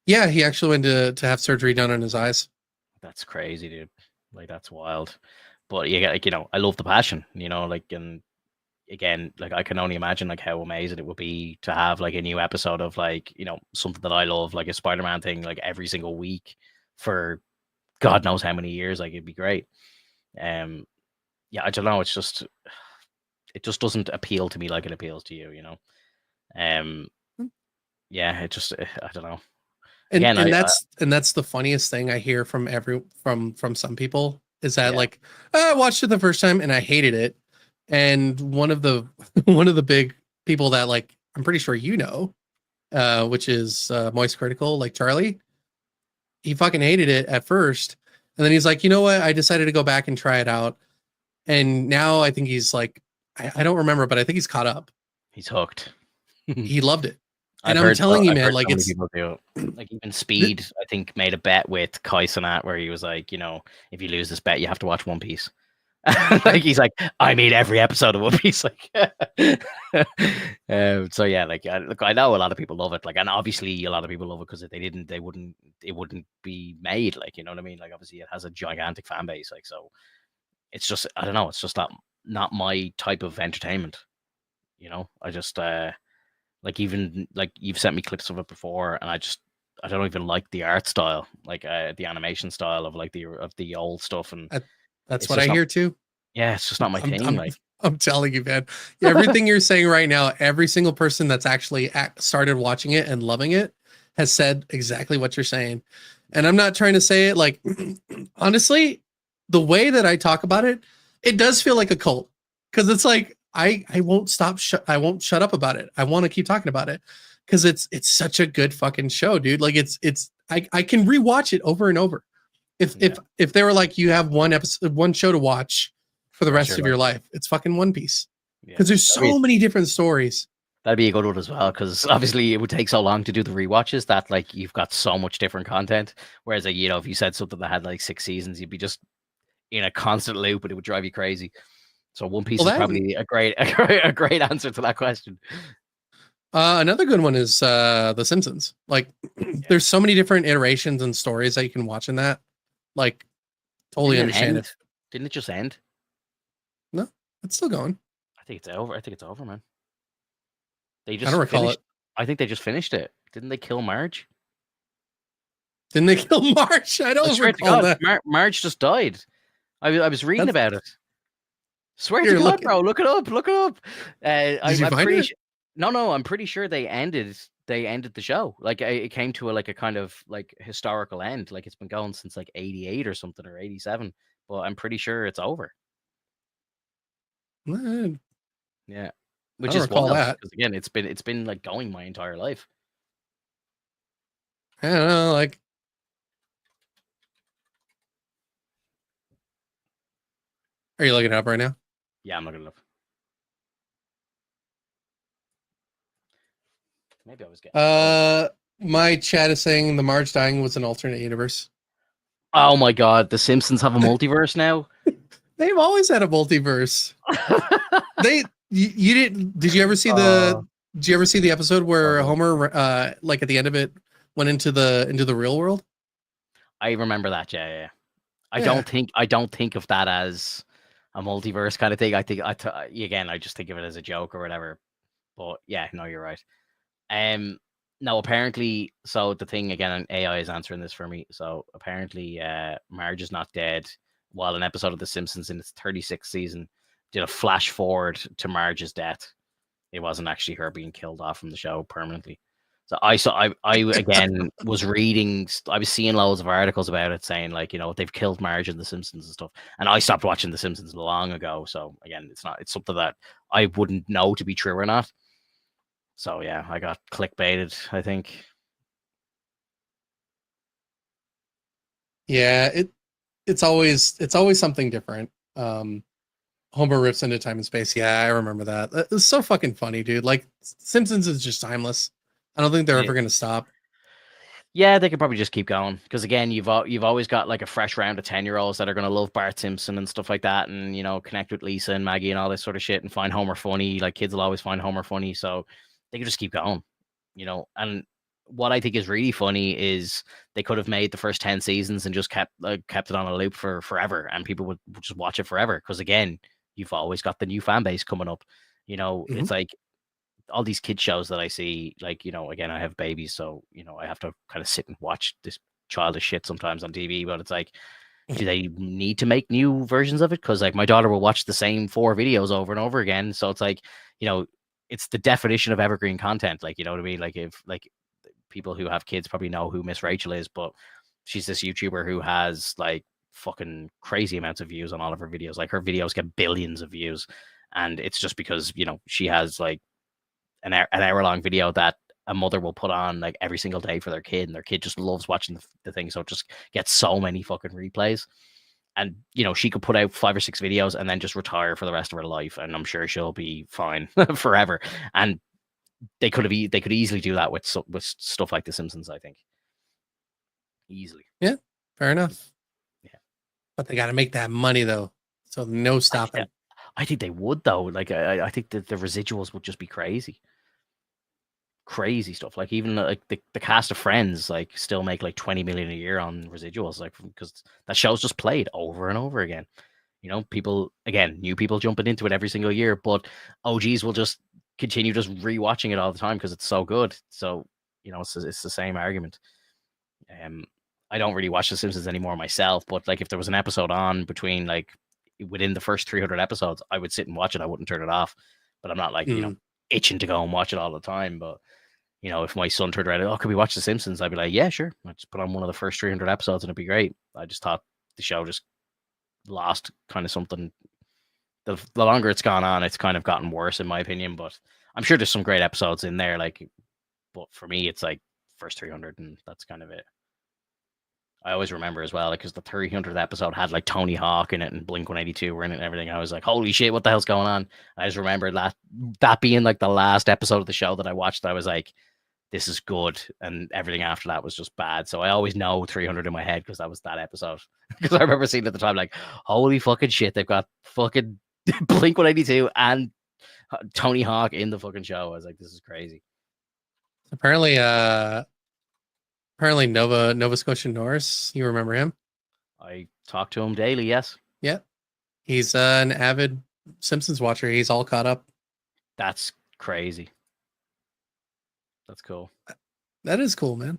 Yeah, he actually went to have surgery done on his eyes. That's crazy, dude. Like, that's wild. But yeah, like, you know, I love the passion, you know, like, and again, like, I can only imagine like how amazing it would be to have like a new episode of like, you know, something that I love, like a Spider-Man thing, like every single week for God knows how many years. Like, it'd be great. Yeah, I don't know. It just doesn't appeal to me like it appeals to you, you know. Um, yeah, it just, I don't know. And Again, that's the funniest thing I hear from from some people is that yeah, like, "Oh, I watched it the first time and I hated it." And one of the one of the big people that like I'm pretty sure you know, which is Moist Critical, like Charlie, he fucking hated it at first, and then he's like, you know what? I decided to go back and try it out, and now I think he's like, I don't remember, but I think he's caught up. he's hooked. He loved it, and I've I'm heard, telling you, I've man, heard like so many it's people do it. Like even Speed, I think, made a bet with Kai Cenat where he was like, you know, if you lose this bet, you have to watch One Piece. Like he's like, I need every episode of One Piece. Like, so yeah, like, look, I know a lot of people love it. Like, and obviously a lot of people love it because if they didn't, it wouldn't be made. Like, you know what I mean? Like, obviously it has a gigantic fan base. Like, so it's just, I don't know, it's just not my type of entertainment. You know, I just like, even like you've sent me clips of it before, and I don't even like the art style, like the animation style of like the old stuff, and that's it's what I just not. hear too. Yeah, it's just not my I'm, thing. I'm, Like, I'm telling you, man. Everything you're saying right now, every single person that's actually started watching it and loving it has said exactly what you're saying. And I'm not trying to say it like, honestly, the way that I talk about it, it does feel like a cult, because it's like I won't stop. I won't shut up about it. I want to keep talking about it because it's such a good fucking show, dude. Like I can rewatch it over and over. yeah, If they were like, you have one show to watch for the for rest sure. of your life, it's fucking One Piece, Yeah, because there's so many different stories. that'd be a good one as well, because obviously it would take so long to do the rewatches that like you've got so much different content. Whereas, like, you know, if you said something that had like 6 seasons, you'd be just in a constant loop, and it would drive you crazy. So One Piece Well, is that probably a great answer to that question. another good one is The Simpsons. Like, Yeah. there's so many different iterations and stories that you can watch in that. Like, totally Didn't it understand end? it. Didn't it just end? No, it's still going. I think it's over. I think it's over, man. They I just don't recall finished. it. I think they just finished it. Didn't they kill Marge? Didn't they kill March? I I don't swear to recall God, that. Marge just died. I was reading That's, about it. Swear to here, God, look. bro, look it up. Look it up. Did you I'm find pretty it? sure. No, I'm pretty sure they ended the show. Like it came to a kind of like historical end. Like it's been going since like 88 or something or 87, but I'm pretty sure it's over. I Yeah. Which don't is recall wild that. because again, it's been like going my entire life. I don't know. Like, are you looking it up right now? Yeah, I'm not gonna look. Maybe I was getting old. My chat is saying the Marge dying was an alternate universe. Oh my god, the Simpsons have a multiverse now. They've always had a multiverse. You didn't? Did you ever see uh, the? Did you ever see the episode so where good. Homer, like at the end of it, went into the real world? I remember that. Yeah, yeah, yeah. I Yeah. don't think of that as a multiverse kind of thing. Again, I just think of it as a joke or whatever. But yeah, no, you're right. Um, no, apparently, so the thing again, AI is answering this for me. So apparently, Marge is not dead. While an episode of The Simpsons in its 36th season did a flash forward to Marge's death, it wasn't actually her being killed off from the show permanently. So I again was reading, I was seeing loads of articles about it saying like, they've killed Marge in The Simpsons and stuff. And I stopped watching The Simpsons long ago. So again, it's something that I wouldn't know to be true or not. So yeah, I got clickbaited, I think. Yeah. It's always something different. Homer rips into time and space. Yeah, I remember that. It's so fucking funny, dude. Like Simpsons is just timeless. I don't think they're Yeah. ever gonna stop. Yeah, they could probably just keep going because again, you've always got like a fresh round of 10-year-olds that are gonna love Bart Simpson and stuff like that, and connect with Lisa and Maggie and all this sort of shit, and find Homer funny. Like kids will always find Homer funny, so they could just keep going. And what I think is really funny is they could have made the first 10 seasons and just kept it on a loop for forever, and people would just watch it forever. Because again, you've always got the new fan base coming up. Mhm. It's like all these kid shows that I see, like, again, I have babies, so, I have to kind of sit and watch this childish shit sometimes on TV, but it's like, do they need to make new versions of it? Because like my daughter will watch the same 4 videos over and over again. So it's like, you know, it's the definition of evergreen content. Like, you know what I mean? Like if like people who have kids probably know who Miss Rachel is, but she's this YouTuber who has like fucking crazy amounts of views on all of her videos. Like her videos get billions of views. And it's just because, she has like an hour long video that a mother will put on like every single day for their kid, and their kid just loves watching the thing. So it just gets so many fucking replays. And she could put out 5 or 6 videos and then just retire for the rest of her life, and I'm sure she'll be fine forever. And they could easily do that with stuff like The Simpsons. I think easily. Yeah, fair enough. Yeah, But they got to make that money though, so no I think that stopping. I think they would though. Like I think that the residuals would just be crazy stuff. Like even like the cast of Friends like still make like 20 million a year on residuals, like because that show's just played over and over again. People again, new people jumping into it every single year, but OGs will just continue just rewatching it all the time because it's so good. So it's the same argument. Um, I don't really watch The Simpsons anymore myself, but like if there was an episode on between like within the first 300 episodes, I would sit and watch it. I wouldn't turn it off. But I'm not like Mm. itching to go and watch it all the time. But if my son turned around, oh, could we watch The Simpsons? I'd be like, yeah, sure. I just put on one of the first 300 episodes and it'd be great. I just thought the show just lost kind of something. The longer it's gone on, it's kind of gotten worse in my opinion. But I'm sure there's some great episodes in there. Like, but for me, it's like first 300, and that's kind of it. I always remember as well, like, because the 300th episode had like Tony Hawk in it and Blink 182 were in it and everything. I was like, holy shit, what the hell's going on? I just remember that being like the last episode of the show that I watched. I was like, this is good, and everything after that was just bad. So I always know 300 in my head because that was that episode. Because I remember seeing it at the time, like, holy fucking shit, they've got fucking Blink 182 and Tony Hawk in the fucking show. I was like, this is crazy. Apparently, Nova Scotia Norris. You remember him? I talk to him daily. Yes, Yeah, he's an avid Simpsons watcher. He's all caught up. that's crazy. That's cool. That is cool, man.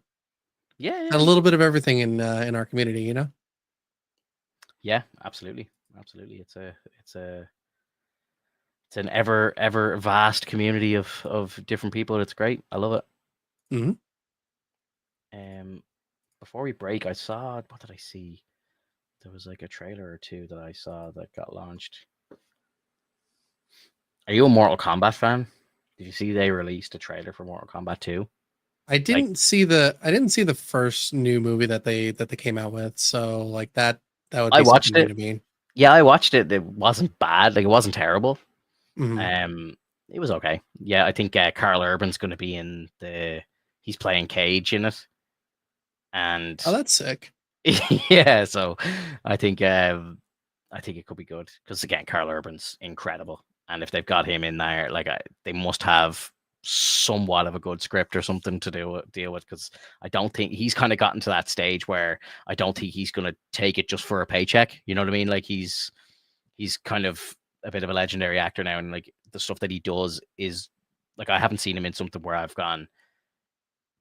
Yeah, And a yeah, little bit of everything in our community, you know. yeah. Absolutely, absolutely. It's a It's an ever vast community of different people. It's great. I love it. Hmm. Before we break, I saw, what did I see? There was like a trailer or two that I saw that got launched. Are you a Mortal Kombat fan? Did you see they released a trailer for Mortal Kombat 2? Like, I didn't see the first new movie that they came out with. So like that would I be something watched new it. to me. Yeah, I watched it. It wasn't bad. Like, it wasn't terrible. Hmm. Um, it was okay. Yeah, I think Carl Urban's going to be in the. He's playing Cage in it, Oh, and that's sick. yeah, so I think I think it could be good because again, Carl Urban's incredible, and if they've got him in there, like they must have somewhat of a good script or something to deal with because I don't think he's kind of gotten to that stage where I don't think he's going to take it just for a paycheck. You know what I mean? Like he's kind of a bit of a legendary actor now, and like the stuff that he does is like I haven't seen him in something where I've gone,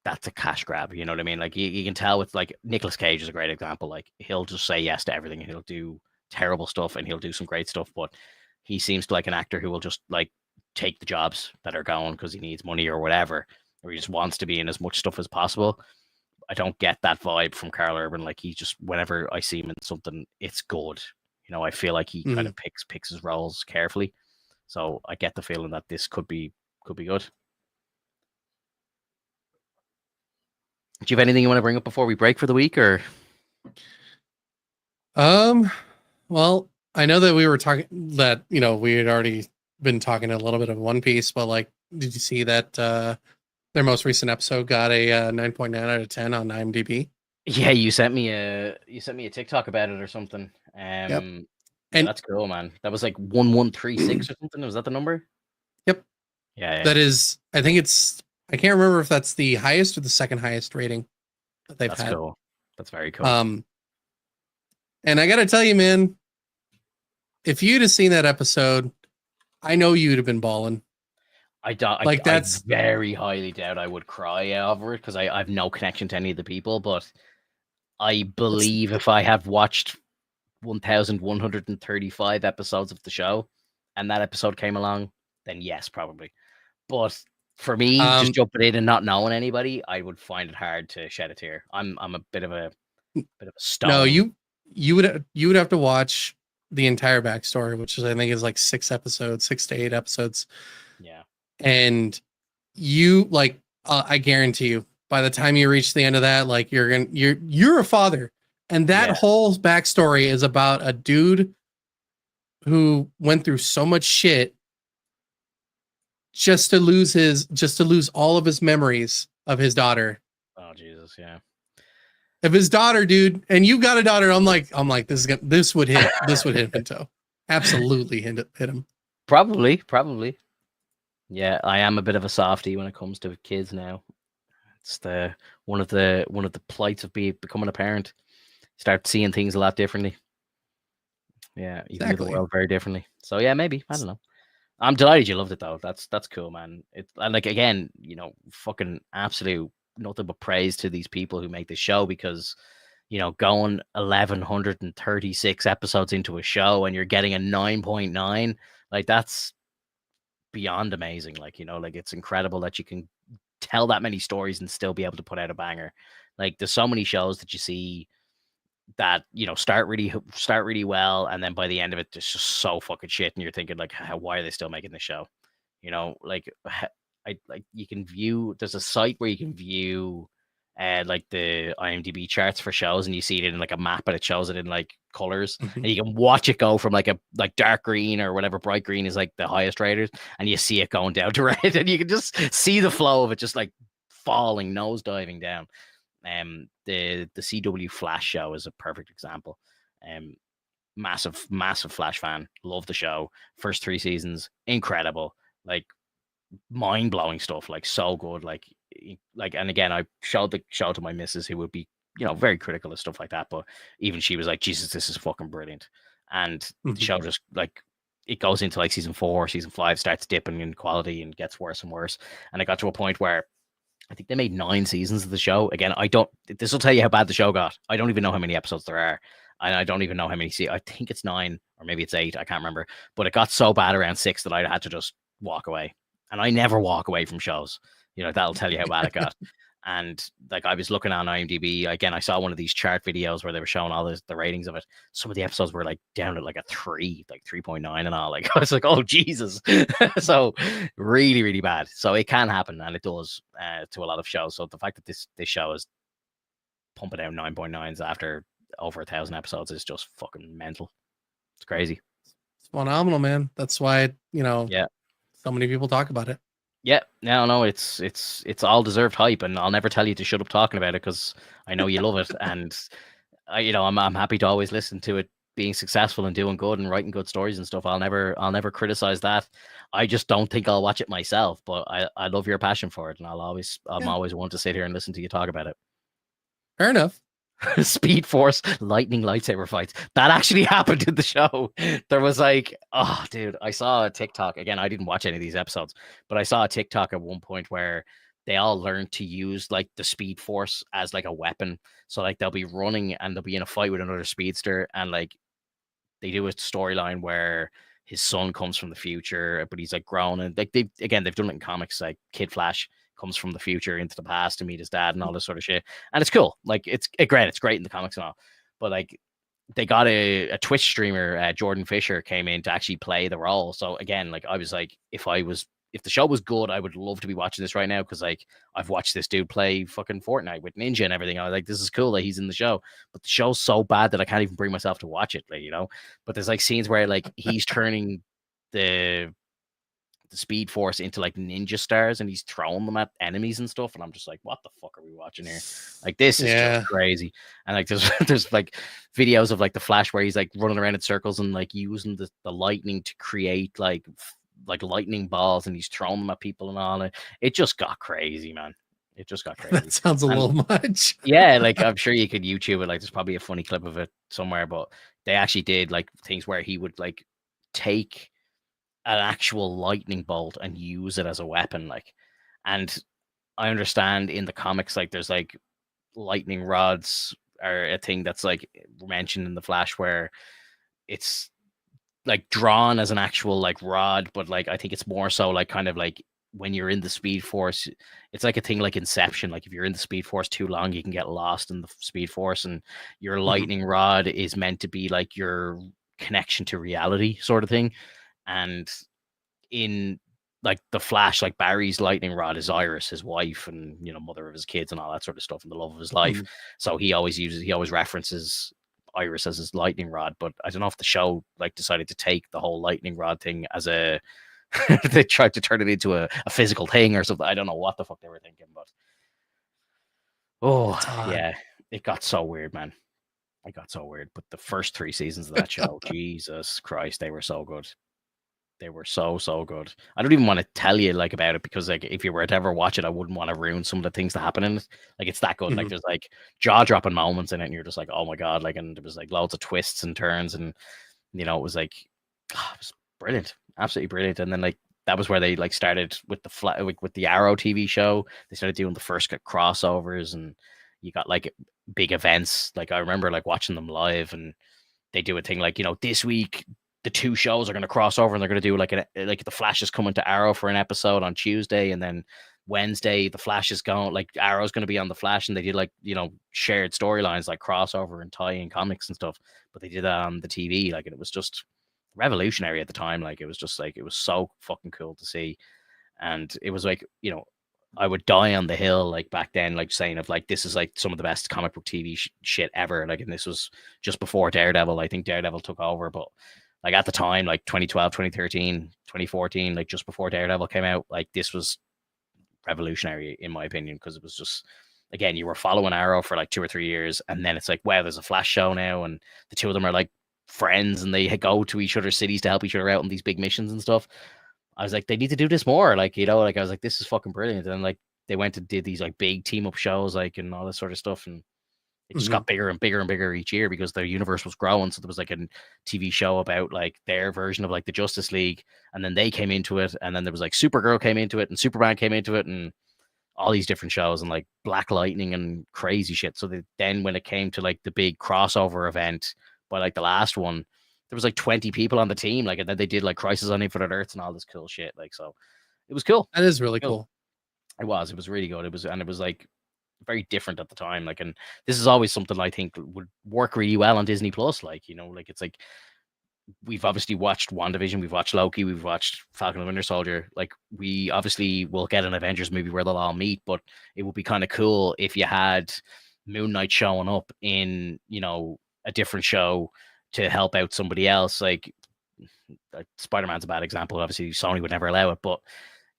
that's a cash grab. You know what I mean? Like you can tell with like Nicolas Cage is a great example. Like he'll just say yes to everything and he'll do terrible stuff and he'll do some great stuff, but he seems like an actor who will just like take the jobs that are going because he needs money or whatever, or he just wants to be in as much stuff as possible. I don't get that vibe from Carl Urban. Like he just whenever I see him in something, it's good. You know, I feel like he kind Hmm. of picks his roles carefully. So I get the feeling that this could be good. Do you have anything you want to bring up before we break for the week, or Um, well, I know that we were talking that, we had already been talking a little bit of One Piece, but like, did you see that their most recent episode got a 9.9 out of 10 on IMDb? yeah, you sent me a TikTok about it or something. Yep. Yeah, And that's cool, man. That was like 1136 or something. Was that the number? yep, Yeah, yeah, that is, I can't remember if that's the highest or the second highest rating that they've that's had. cool. That's very cool. Um, and I got to tell you, man, if you'd have seen that episode, I know you'd have been balling. I don't, Like I that's, very highly doubt I would cry over it because I have no connection to any of the people. But I that's, believe if I have watched 1135 episodes of the show and that episode came along, then yes, probably. But for me, just um, jumping in and not knowing anybody, I would find it hard to shed a tear. I'm a bit of a no, stone. you would have to watch the entire backstory, which is I think is like 6 episodes, 6 to 8 episodes, Yeah. and you like I guarantee you, by the time you reach the end of that, like you're a father, and that Yeah. whole backstory is about a dude who went through so much shit just to lose all of his memories of his daughter Oh Jesus. Yeah. dude. And you got a daughter. I'm like, this would hit Pinto. Absolutely hit him. Probably. Yeah, I am a bit of a softie when it comes to kids now. It's the one of the plights of becoming a parent. Start seeing things a lot differently. Yeah, you view the Exactly. world very differently. So yeah, maybe I don't know. I'm delighted you loved it though. That's cool, man. It and like again, you know, fucking absolute nothing but praise to these people who make this show because you know, going 1136 episodes into a show and you're getting a 9.9, like that's beyond amazing. Like, you know, like it's incredible that you can tell that many stories and still be able to put out a banger. Like there's so many shows that you see that, you know, start really well and then by the end of it it's just so fucking shit and you're thinking like why are they still making this show? You know, like I like you can view there's a site where you can view like the IMDb charts for shows and you see it in like a map and it shows it in like colors Mhm. and you can watch it go from like a like dark green or whatever bright green is like the highest rated and you see it going down to red and you can just see the flow of it just like falling nose diving down. The CW Flash show is a perfect example. Um, massive Flash fan. Love the show. First 3 seasons, incredible. Like mind blowing stuff. Like so good. Like, and again, I showed the show to my missus, who would be, you know, very critical of stuff like that. But even she was like, Jesus, this is fucking brilliant. And the Mhm. show just like it goes into like season 4, season 5 starts dipping in quality and gets worse and worse. And it got to a point where I think they made 9 seasons of the show. Again, I don't. This will tell you how bad the show got. I don't even know how many episodes there are. and I don't even know how many I think it's 9 or maybe it's 8. I can't remember. But it got so bad around 6 that I had to just walk away. And I never walk away from shows. That'll tell you how bad it got. And like I was looking on IMDb again, I saw one of these chart videos where they were showing all the ratings of it. Some of the episodes were like down at like a 3, like 3.9 and all. Like I was like, oh Jesus. So really, really bad. So it can happen, and it does to a lot of shows. So the fact that this show is pumping out 9.9s after over 1,000 episodes is just fucking mental. It's crazy. It's phenomenal, man. That's why Yeah. so many people talk about it. Yeah, no, it's all deserved hype, and I'll never tell you to shut up talking about it because I know you love it, and I'm happy to always listen to it being successful and doing good and writing good stories and stuff. I'll never criticize that. I just don't think I'll watch it myself, but I love your passion for it, and I'm always want to sit here and listen to you talk about it. Fair enough. Speed Force lightning lightsaber fights. That actually happened in the show. There was like, oh, dude, I saw a TikTok. Again, I didn't watch any of these episodes, but I saw a TikTok at one point where they all learned to use like the Speed Force as like a weapon. So like they'll be running and they'll be in a fight with another speedster, and like they do a storyline where his son comes from the future, but he's like grown, and like they've done it in comics. Like Kid Flash comes from the future into the past to meet his dad and all this sort of shit, and it's cool. Like it's great in the comics and all, but like they got a Twitch streamer, Jordan Fisher, came in to actually play the role. So again, like I was like, if the show was good, I would love to be watching this right now, because like I've watched this dude play fucking Fortnite with Ninja and everything. I was like, this is cool that he's in the show, but the show's so bad that I can't even bring myself to watch it. Like, but there's like scenes where like he's turning the Speed Force into like ninja stars and he's throwing them at enemies and stuff, and I'm just like, what the fuck are we watching here? Like, this is just crazy. And like there's like videos of like the Flash where he's like running around in circles and like using the lightning to create like lightning balls, and he's throwing them at people and all. It just got crazy, man. It just got crazy. That sounds a little much. Yeah, like I'm sure you could YouTube it. Like there's probably a funny clip of it somewhere, but they actually did like things where he would like take an actual lightning bolt and use it as a weapon. Like, and I understand in the comics, like there's like lightning rods are a thing that's like mentioned in the Flash, where it's like drawn as an actual like rod, but like I think it's more so like kind of like when you're in the Speed Force, it's like a thing like Inception. Like if you're in the Speed Force too long, you can get lost in the Speed Force, and your lightning rod is meant to be like your connection to reality sort of thing. And in like the Flash, like Barry's lightning rod is Iris, his wife, and mother of his kids and all that sort of stuff, and the love of his life. So he always references Iris as his lightning rod. But I don't know if the show like decided to take the whole lightning rod thing as a they tried to turn it into a physical thing or something. I don't know what the fuck they were thinking, but yeah, it got so weird, man. It got so weird. But the first 3 seasons of that show, Jesus Christ, they were so good. They were so good. I don't even want to tell you like about it, because like if you were to ever watch it, I wouldn't want to ruin some of the things that happen in it. Like it's that good. Like there's like jaw-dropping moments in it, and you're just like, oh my god. Like, and there was like loads of twists and turns, and it was like, it was brilliant, absolutely brilliant. And then like that was where they like started with with the Arrow TV show. They started doing the first crossovers, and you got like big events. Like I remember like watching them live, and they do a thing like, this week the 2 shows are going to cross over, and they're going to do like the Flash is coming to Arrow for an episode on Tuesday, and then Wednesday the Flash is going, like Arrow's going to be on the Flash, and they did like shared storylines like crossover and tie-in comics and stuff. But they did that on the TV, like, and it was just revolutionary at the time. Like it was just like, it was so fucking cool to see. And it was like, I would die on the hill like back then, like saying of like, this is like some of the best comic book TV shit ever. Like, and this was just before Daredevil. I think Daredevil took over, but like at the time, like 2012, 2013, 2014, like just before Daredevil came out, like this was revolutionary in my opinion, because it was just, again, you were following Arrow for like 2 or 3 years, and then it's like, wow, there's a Flash show now, and the 2 of them are like friends, and they go to each other's cities to help each other out on these big missions and stuff. I was like, they need to do this more. Like, like I was like, this is fucking brilliant. And like they went and did these like big team up shows, like, and all this sort of stuff, and it just got bigger and bigger and bigger each year because their universe was growing. So there was like a TV show about like their version of like the Justice League, and then they came into it, and then there was like Supergirl came into it, and Superman came into it, and all these different shows, and like Black Lightning and crazy shit. So then when it came to like the big crossover event by like the last one, there was like 20 people on the team, like, and then they did like Crisis on Infinite Earths and all this cool shit. Like, so it was cool. That is really Cool. cool. It was really good. It was like very different at the time. Like, and this is always something I think would work really well on Disney Plus. Like, like it's like we've obviously watched WandaVision, we've watched Loki, we've watched Falcon and Winter Soldier. Like, we obviously will get an Avengers movie where they'll all meet, but it would be kind of cool if you had Moon Knight showing up in, a different show to help out somebody else. Like Spider-Man's a bad example. Obviously, Sony would never allow it, but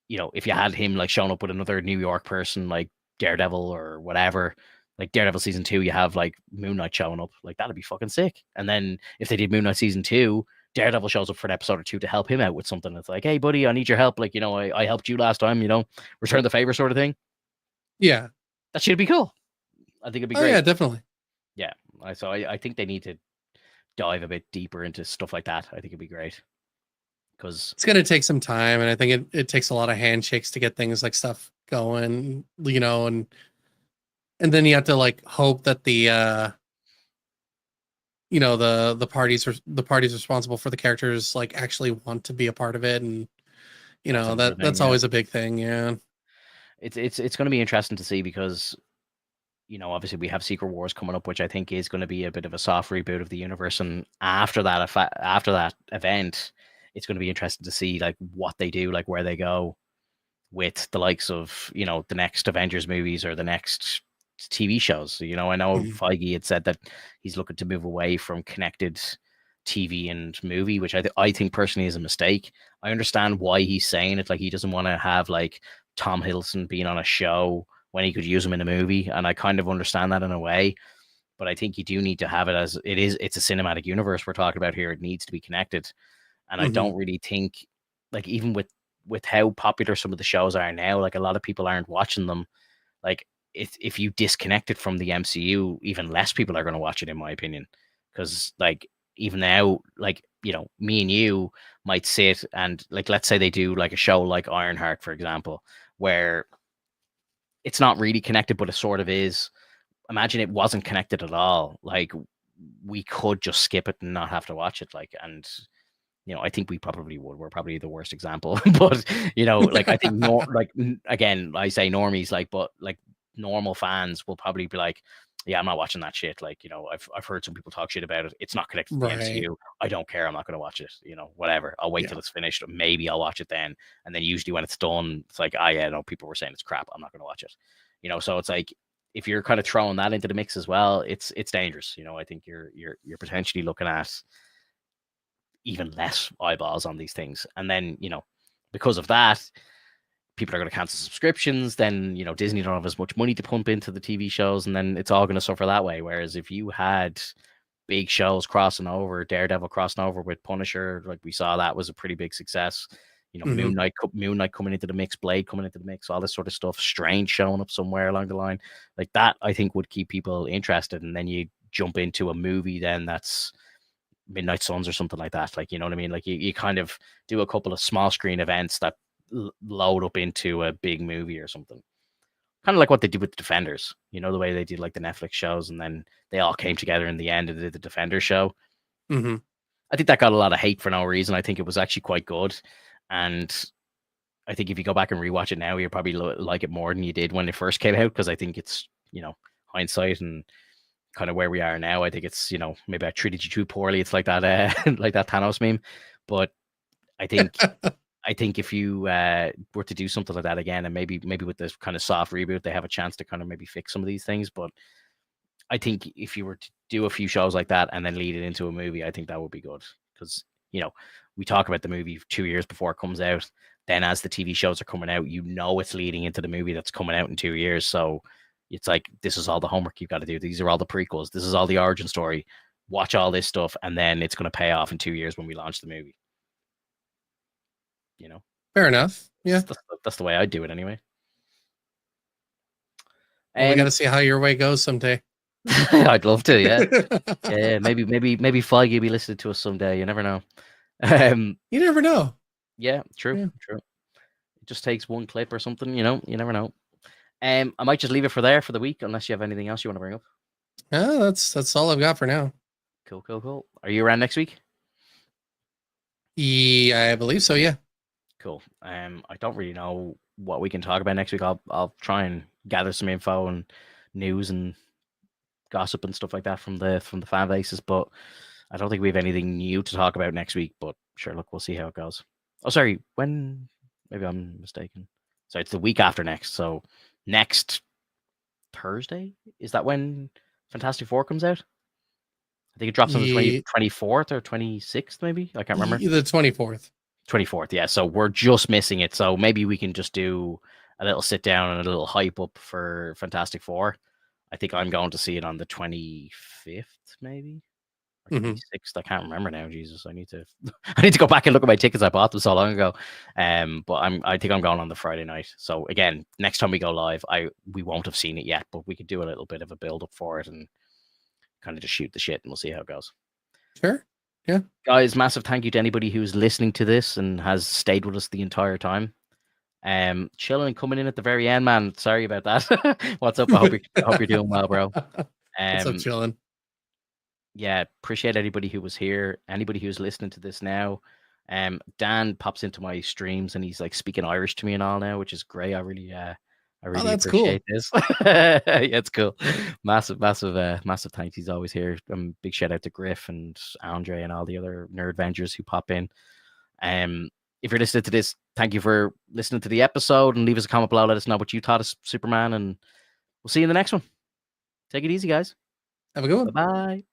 if you had him like showing up with another New York person, like Daredevil or whatever, like Daredevil season 2, you have like Moon Knight showing up, like that'd be fucking sick. And then if they did Moon Knight season 2, Daredevil shows up for an episode or two to help him out with something. It's like, hey buddy, I need your help. Like, I helped you last time, return the favor sort of thing. Yeah. That should be cool. I think it'd be Oh great. yeah, definitely. Yeah. So I think they need to dive a bit deeper into stuff like that. I think it'd be great. Because it's going to take some time, and I think it takes a lot of handshakes to get things like stuff going, and then you have to like hope that the the parties responsible for the characters like actually want to be a part of it, and that's always a big thing. Yeah, it's going to be interesting to see because obviously we have Secret Wars coming up, which I think is going to be a bit of a soft reboot of the universe, and after that event, it's going to be interesting to see like what they do, like where they go with the likes of the next Avengers movies or the next TV shows. I know Feige had said that he's looking to move away from connected TV and movie, which I think personally is a mistake. I understand why he's saying it. Like, he doesn't want to have like Tom Hiddleston being on a show when he could use him in a movie, and I kind of understand that in a way. But I think you do need to have it as it is. It's a cinematic universe we're talking about here. It needs to be connected, and I don't really think, like, even with how popular some of the shows are now, like a lot of people aren't watching them. Like, if you disconnect it from the MCU, even less people are going to watch it, in my opinion. Because like even now, like me and you might sit and like, let's say they do like a show like Ironheart, for example, where it's not really connected, but it sort of is. Imagine it wasn't connected at all. Like, we could just skip it and not have to watch it. Like, and I think we probably would. We're probably the worst example, but like I think again, I say normies, like, but like normal fans will probably be like, yeah, I'm not watching that shit. Like, I've heard some people talk shit about it. It's not connected to the MCU. I don't care. I'm not going to watch it. Whatever. I'll wait till it's finished. Maybe I'll watch it then. And then usually when it's done, it's like, oh yeah, no, people were saying it's crap. I'm not going to watch it. So it's like, if you're kind of throwing that into the mix as well, it's dangerous. I think you're potentially looking at even less eyeballs on these things. And then, because of that, people are going to cancel subscriptions. Then, Disney don't have as much money to pump into the TV shows, and then it's all going to suffer that way. Whereas if you had big shows crossing over, Daredevil crossing over with Punisher, like we saw, that was a pretty big success. Moon Knight coming into the mix, Blade coming into the mix, all this sort of stuff, Strange showing up somewhere along the line, like that, I think would keep people interested. And then you jump into a movie then that's Midnight Suns or something like that. Like, you know what I mean? Like, you kind of do a couple of small screen events that load up into a big movie or something. Kind of like what they did with the Defenders, the way they did like the Netflix shows, and then they all came together in the end and did the Defenders show. I think that got a lot of hate for no reason. I think it was actually quite good. And I think if you go back and rewatch it now, you'll probably like it more than you did when it first came out, because I think it's, hindsight and kind of where we are now. I think it's, maybe I treated you too poorly. It's like that, like that Thanos meme. But I think if you were to do something like that again, and maybe with this kind of soft reboot, they have a chance to kind of maybe fix some of these things. But I think if you were to do a few shows like that and then lead it into a movie, I think that would be good. Because, we talk about the movie 2 years before it comes out. Then as the TV shows are coming out, it's leading into the movie that's coming out in 2 years. So it's like, this is all the homework you've got to do. These are all the prequels. This is all the origin story. Watch all this stuff, and then it's going to pay off in 2 years when we launch the movie. Fair enough. Yeah, that's the way I do it anyway. Well, we got to see how your way goes someday. I'd love to. Yeah, yeah. Maybe Feige will be listening to us someday. You never know. You never know. Yeah, true. It just takes one clip or something. You never know. I might just leave it for there for the week, unless you have anything else you want to bring up. No, that's all I've got for now. Cool. Are you around next week? Yeah, I believe so. Yeah. Cool. I don't really know what we can talk about next week. I'll try and gather some info and news and gossip and stuff like that from the fan bases, but I don't think we have anything new to talk about next week. But sure, look, we'll see how it goes. Oh, sorry, when? Maybe I'm mistaken. So it's the week after next. So next Thursday, is that when Fantastic Four comes out? I think it drops on the 24th or 26th, maybe. I can't remember. The 24th. 24th, yeah. So we're just missing it. So maybe we can just do a little sit down and a little hype up for Fantastic Four. I think I'm going to see it on the 25th, maybe. Or 26th. I can't remember now. Jesus, I need to go back and look at my tickets. I bought them so long ago. But I think I'm going on the Friday night. So again, next time we go live, we won't have seen it yet, but we could do a little bit of a build up for it and kind of just shoot the shit, and we'll see how it goes. Sure. Yeah. Guys, massive thank you to anybody who's listening to this and has stayed with us the entire time. Chilling and coming in at the very end, man. Sorry about that. What's up? I hope you're doing well, bro. What's up, chilling? Yeah, appreciate anybody who was here, anybody who's listening to this now. Dan pops into my streams and he's like speaking Irish to me and all now, which is great. I really appreciate this. Yeah, it's cool. Massive thanks. He's always here. Big shout out to Griff and Andre and all the other nerd vengers who pop in. If you're listening to this, thank you for listening to the episode, and leave us a comment below. Let us know what you thought of Superman, and we'll see you in the next one. Take it easy, guys. Have a good one. Bye-bye.